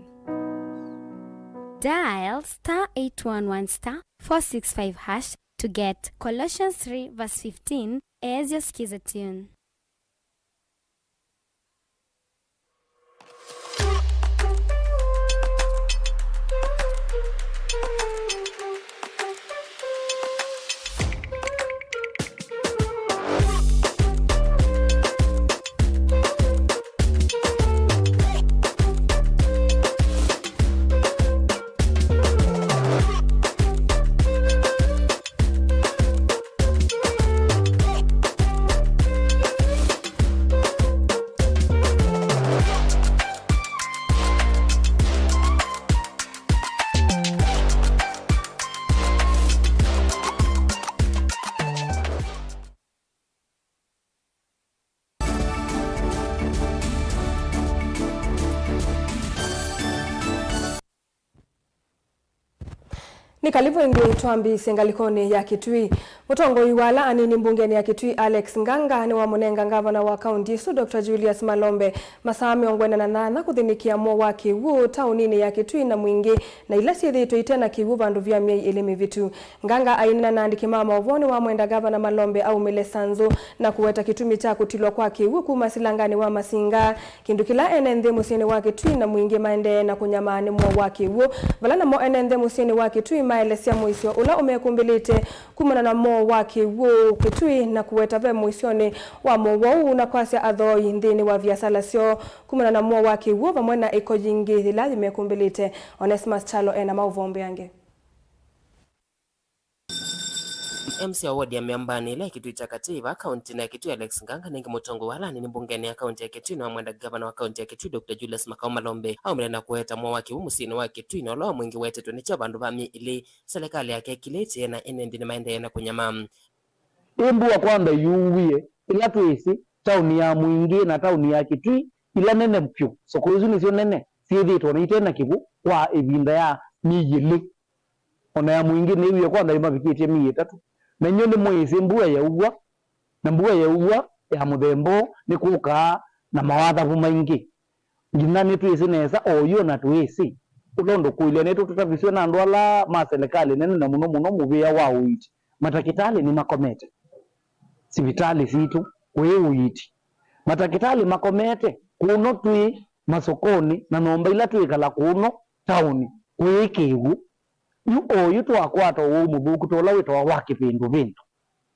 Speaker 21: Dial *811*465# to get Colossians 3 verse 15 as your skiza tune.
Speaker 1: Ni kalibu ingi tuambi sengalikoni ya Kitui. Mutongoi wala anini mbungeni ya Kitui Alex Nganga ni wa munenga ngavana wa kaunti su Dr. Julius Malombe masami ongwena na nana kuthinikia mo wa Kiwu taunini ya Kitui na mwingi na ilasi thito itena Kiwu vandu vya miei ilimi vitu. Nganga ainina na andiki mama uvoni wa mwenda gavana Malombe au Mile Sanzo na kuweta kitumi cha kutilwa kwa Kiwu kumasilangani wa Masinga kindukila enende musini wa Kitui na mwingi maende na kunyamani mo wa Kiwu valana mo enende musini wa Kitui maelesia muisio ula umekumbilite kumana na mo wa Kiwu Kitui na kuweta ve muisioni wa mo wau na kwasia athoi ndini wa viasala sio kumana na mo wa Kiwu vamwena iko jingi thila imekumbilite. Onesimus Chalo ena mauvombe yange.
Speaker 10: MC wa wadi ya Miambani ile Kitui cha Katiba kaunti na Kitui Alex Nganga ningi Mutongo wala ni mbungeni ya kaunti ya Kitui na mwenda gavana wa kaunti ya Kitui Dr. Julius Malombe au mrena kueta mwa waki umusini wa Kitui na loa mwingi wete tunicha bandu vami ili serikali yake kilete na enendi na maende na kunyama
Speaker 20: imbu wa kwanda yuwie ila tuisi tauni ya mwingi na tauni ya Kitui ila nene mpyo soko izuni sio nene sithi to ni tena Kivu kwa ibinda ya miyili ona ya mwingi ni yuwie kwanda imabikitie 3 menyo ni mwisi mbuga ya ugwa na mbuga ya ugwa ya muthembo ni kuka na mawatha maingi ngina ni tuisi nesa oyo na tuisi ulondo kuile netu tutavisio na andu ala ma serikali nene na muno muvia wa uiti matakitali ni makomete sivitali situ we uiti matakitali makomete kuno tui masokoni na nomba ila tuikala kuno tauni we Kiwu oyu twakwata wo muthuku tola witwa wa kipindu bintu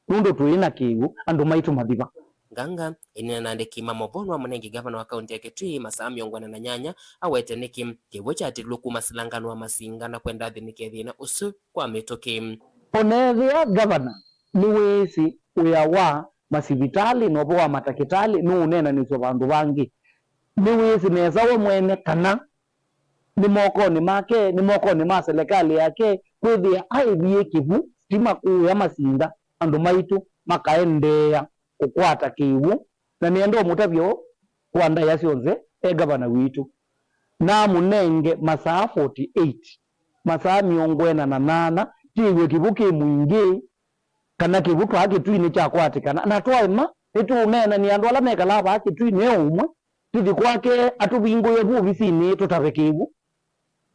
Speaker 20: nundo tuina Kiwu andu maitu mathiva
Speaker 10: nganga ina nandiki mamobonwa munengi gavana wa kaunti ya Kitui masaa miongwana na nyanya awete niki kiwocha atiluku masilangano wa masinga na kwenda thina usu kwa mitoki
Speaker 2: onethia gavana ni wisi uyawa masivitali nobo wa matakitali no unena niso bandu bangi ni wisi neza we mwene kana ni mokoni make ni mokoni ma serikali yake kwithia aithie kivu stima kuya masinda andu maitu makaendea kukwata kiwu na niendo mutabyo kwanda yasionze gavana witu na munenge masaa 48 masaa miongwena na nana kiwe kivuki mwingi kana kivutu haki tuini cha kwatikana na twaima nitunena ni andu ala mekala haki tuini umwe tuthi kwake atubinguye vuvisini tutavekivu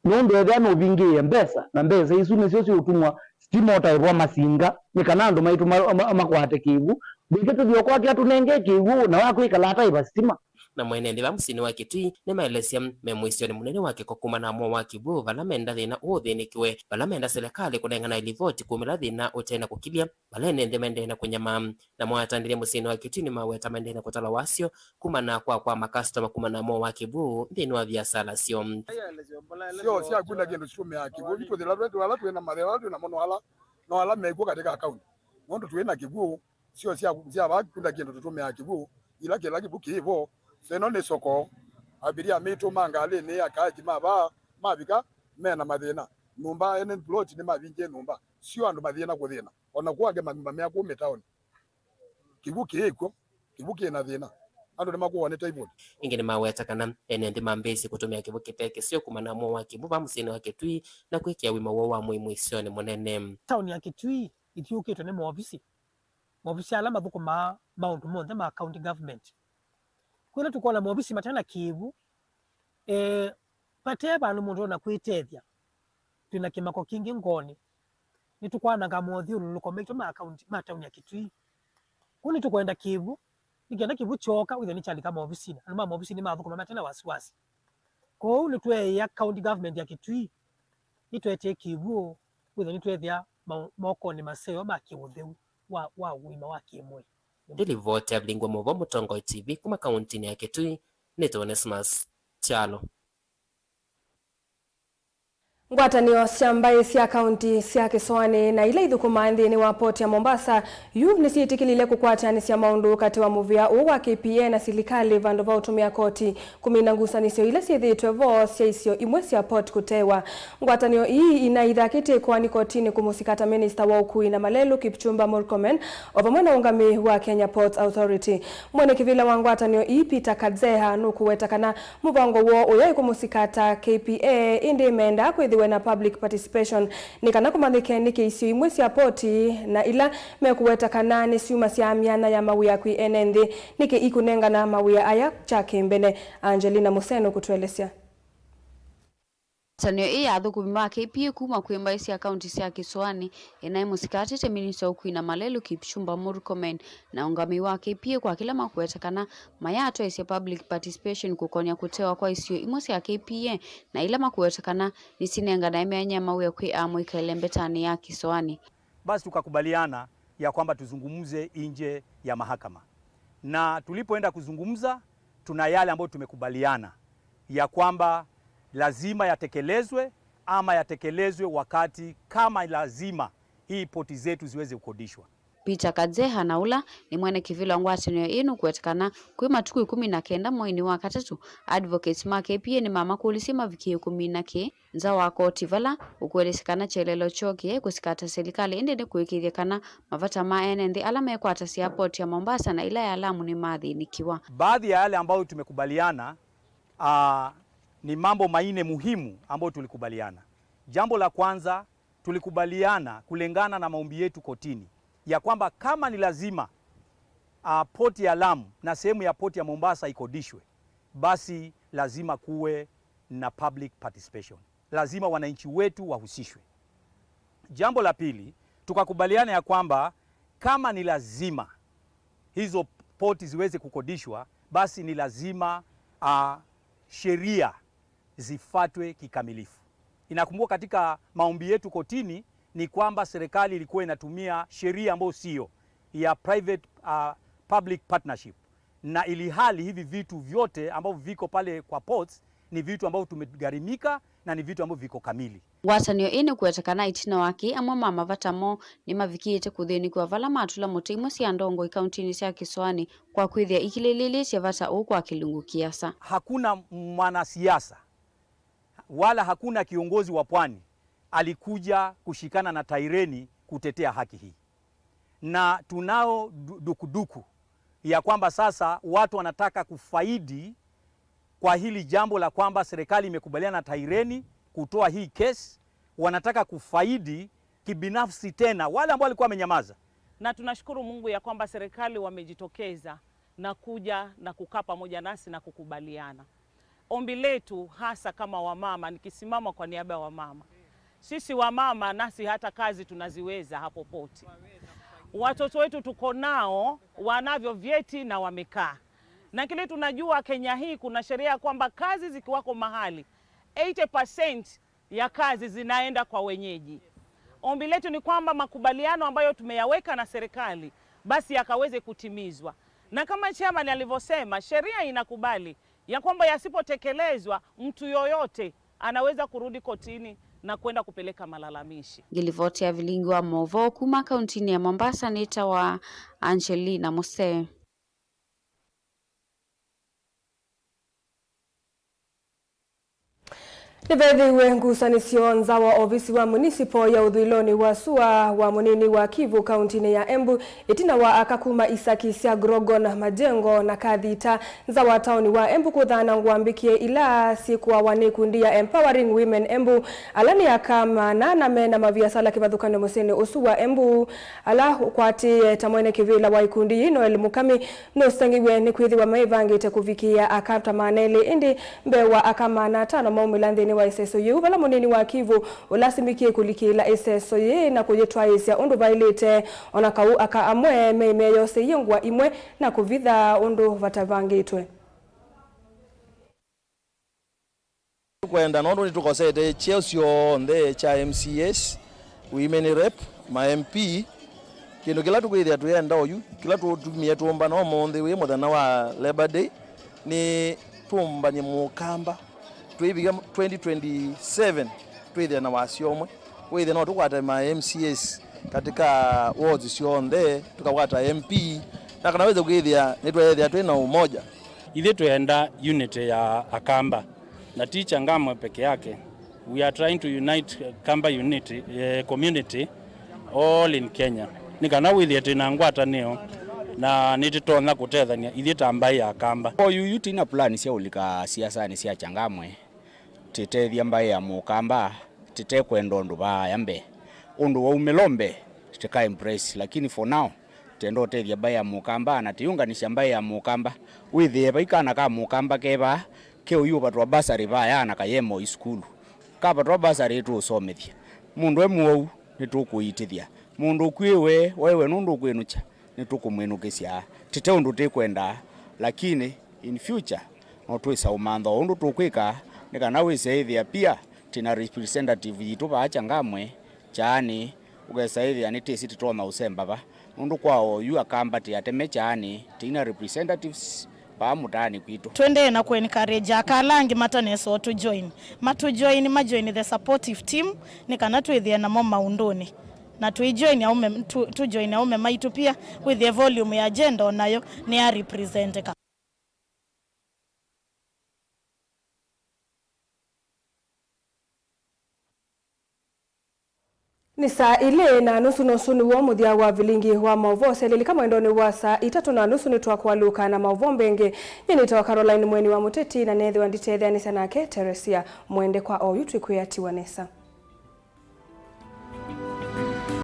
Speaker 2: nondo ethia no bingiye mbesa na mbesa isu nicio cio utumwa stima utairwa masinga ni kana andu maitu makwate kivu bingi tuthio kwake atunenge kivu na wakwikala ataiva stima
Speaker 10: na mwenende wa musini wa Kitui ni maelesia memwisio munene wake kwa kumana mwa wa Kivu vala menda thina uthinikiwe vala menda serikali kunengana ilivoti kumila thina utena kukilia vala nende mendena kunyama na mwatandiria musini wa Kitui ni maweta mendena kutala wasio kumana kwa makastoma kumana mwa wa Kivu thini wa biasala sio
Speaker 3: sio hakuna kindu chume ya Kivu vitu thila wetu wala tuena madhara tu na mono wala na wala meko katika account mondo tuena Kivu sio hakuna kindu tutume ya Kivu ila kila Kivu kivo seno ni soko abiria mitu mangali ni akaji mabika mena mathina numba ene plot ni mavinje numba sio andu mathina kuthina ona kwage manyumba mya ku town Kivu kina thina andu nemakuone taibod
Speaker 10: ingine maweta kana ene ndi mambesi kutumia Kivu kiteke sio kumana mwa wa Kivu bamusini wa Kitui na kwikia wima wa muimwisio ni munene
Speaker 5: town ya Kitui ithiukitwe ni maofisi ala mathuku ma maundu monthe ma county government kwina tukona maofisi matana Kivu pate bandu mundu na kwitethia twina kimako kingi ngoni ni tukwananga mothiuluko maitu ma county ma town ya Kitui kuni tukwenda Kivu nikienda Kivu choka withe ni chalika maofisi na maofisi ni mathuku matana wasiwasi ko ni twe ya county government ya Kitui ni twete Kivu withe ni twethia moko ni maseo ma kiutheu wa wima wa kimwe
Speaker 10: Ndilivote ablingwa muvo Mutongo TV kuma kaunti ya Kitui ni Onesmus Chalo
Speaker 1: ngwatanio cia mbai cia kaunti cia Kisuani na ile ithukuma nthini wa port ya Mombasa yu niciitikilile kukwatani cia maundu kati wa muvia wa KPA na serikali vandu va utumia koti kumina ngusanisio ile ciithitwe vo cia icio imwe cia port kutewa ngwatanio hii inaithakite kwani kotini kumusikata minister wa ukui na malelu Kipchumba Murkomen ovamwe na ungami wa Kenya Ports Authority mwene kivila wa ngwatanio hii Peter Kadzeha nukuwetakana muvango wo uyo kumusikata KPA indi menda kwithiwe na public participation ni kana kumathike niki icio imwe cia poti na ila mekuwetakana ni ciuma cia miana ya mawia kwi enenthi niki ikunengana mawia aya cha kimbene Angelina Museno kutuelezea
Speaker 24: Tanio ii athukumi ma KPA kuma kwi mbai cia kaunti cia Kisuani inai musikatite minister ukui na malelu Kipchumba Murkomen na ungami wa KPA kwa kila makuwetakana mayato isia public participation kukonia kutewa kwa isio imwe cia KPA na ila makuwetakana nisinengana imenya mawia kwi amwe kailembetani ya Kisuani.
Speaker 25: Basi tukakubaliana ya kwamba tuzungumze nje ya mahakama. Na tulipoenda kuzungumza tuna yale ambayo tumekubaliana ya kwamba lazima yatekelezwe ama yatekelezwe wakati kama lazima hii poti zetu ziweze kukodishwa.
Speaker 24: Peter Kadzeha naula ni mwene kivilo ngwatanio inu kuwetakana kwi matuku 19 mwini wa katatu advocates ma KPA ni mama kulisima viki 10 nza wa koti vala ukuelesekana chelelo choki kusikata serikali ende ni kuikithikana mavata ma enende alama ekwata sia poti ya Mombasa na ila ya Lamu ni maadhinikiwa.
Speaker 25: Baadhi ya yale ambayo tumekubaliana ni mambo maine muhimu ambayo tulikubaliana. Jambo la kwanza tulikubaliana kulingana na maombi yetu kotini ya kwamba kama ni lazima poti ya Lamu na sehemu ya poti ya Mombasa ikodishwe, basi lazima kuwe na public participation. Lazima wananchi wetu wahusishwe. Jambo la pili tukakubaliana ya kwamba kama ni lazima hizo poti ziweze kukodishwa, basi ni lazima sheria zifuatwe kikamilifu. Inakumbuka katika maombi yetu kotini ni kwamba serikali ilikuwa inatumia sheria ambayo sio ya public partnership, na ili hali hivi vitu vyote ambavyo viko pale kwa ports ni vitu ambavyo tumegharimika na ni vitu ambavyo viko kamili.
Speaker 24: Watanio ine kuetekana itina waki amwa mama vatamo ni mavikiite kuthini kwa vala matula mote imwe cia ndongo ikaunti cia Kiswani kwa kwithia ikilelele cia vata uko akilungu kiasa.
Speaker 25: Hakuna mwanasiasa wala hakuna kiongozi wa pwani alikuja kushikana na Taireni kutetea haki hii. Na tunao dukuduku ya kwamba sasa watu wanataka kufaidi kwa hili jambo la kwamba serikali imekubaliana na Taireni kutoa hii kesi, wanataka kufaidi kibinafsi tena wale ambao walikuwa wamenyamaza.
Speaker 7: Na tunashukuru Mungu ya kwamba serikali wamejitokeza na kuja na kukaa pamoja nasi na kukubaliana. Ombi letu hasa kama wamama, nikisimama kwa niaba ya wamama, sisi wamama nasi hata kazi tunaziweza hapo poti. Watoto wetu tuko nao wanavyo vyeti na wamekaa. Na kile tunajua Kenya hii kuna sheria kwamba kazi zikiwako mahali 80% ya kazi zinaenda kwa wenyeji. Ombi letu ni kwamba makubaliano ambayo tumeyaweka na serikali basi yakaweze kutimizwa. Na kama chairman alivyosema, sheria inakubali ya kwamba yasipotekelezwa mtu yoyote anaweza kurudi kotini na kwenda kupeleka malalamishi.
Speaker 24: Gilivoti ya Vilingi wa Movo kuma kauntini ya Mombasa nita wa Angelina Mose.
Speaker 1: Nivethiwe ngucanio nza wa ofisi wa municipal ya Uthwiloni wa SUA wa munini wa Kivu kauntini ya Embu itina wa akakuma isaki cia Grogo na Majengo na Kathita nza wa tauni wa Embu kuthana ngwambikie ila sikwa wanikundi ya Empowering Women Embu alani akama na mena maviasala kivathukano musini usu wa Embu ala kwati tamwene kivila wa ikundi ino Mukami no stangiwe ni kwithiwa maivangite kuvikia akapta maneli indi mbewa akamana tano maumilandhini wa SSOE vala munini wa Kivu ulasimikie kulikila SSOE na kujitwaisya undu vailite onakau aka amwe meime yose yengwa imwe na kuvitha undu vatavangitwe.
Speaker 9: Kwenda nondo nitukosete chelsio nde cha MCS women rep ma MP kindu kila tukwithia tuyenda oyu kila tutumia tuomba no monde we muthana wa Labor Day ni tumbanye mukamba twibiga 2027 twithia na wasiomwe withia no tukwata ma MCS katika wards cionde tukakwata MP na kana weze kwithia nitwethia twina umoja
Speaker 13: ithe twenda unity ya Akamba na teacher ngamwe peke yake. We are trying to unite Kamba unity community all in Kenya. Nikana withia tina ngwata neo na nititona kutethania ithe tambai ya Kamba.
Speaker 15: Oyu tina plan cia ulika siasa ni cia changamwe titethia mbai ya Mukamba tite kwenda undu ba mbe undu wa umelombe tika impress, lakini for now tendo tethia mbai ya Mukamba na tiunganisha mbai ya Mukamba withie baikana ka Mukamba keba ke uyu batwa basari ba yana ka yemo iskulu ka batwa basari tu somethia mundu emwe nitukuitithia mundu kwiwe wewe nundu kwinucha nitukumwinukisia tite undu tikwenda, lakini in future no twisa umantho undu tukwika nikana wiseithia pia tina representative yitu baacha ngamwe chani ugesaithia ni tisi titoma usemba ba undu kwao yu Akamba ti ateme chani tina representatives ba mutani kwitu
Speaker 22: twende na ku encourage akalangi mataneso to join majoin the supportive team nikana twithia na mo maunduni na tuijoin aume tu join aume maitu pia with the volume ya agenda nayo ni a represent.
Speaker 1: Ni saa ile na nusu ni wa muthia wa Vilingi wa Movo selili kama ndoni wa saa 3:30 ni twakwa Luka na Movo mbenge nyini tawa Caroline mweni wa muteti na nethi wa nditethia ni sanake Teresia mwende kwa oyu twikuyatiwa nesa.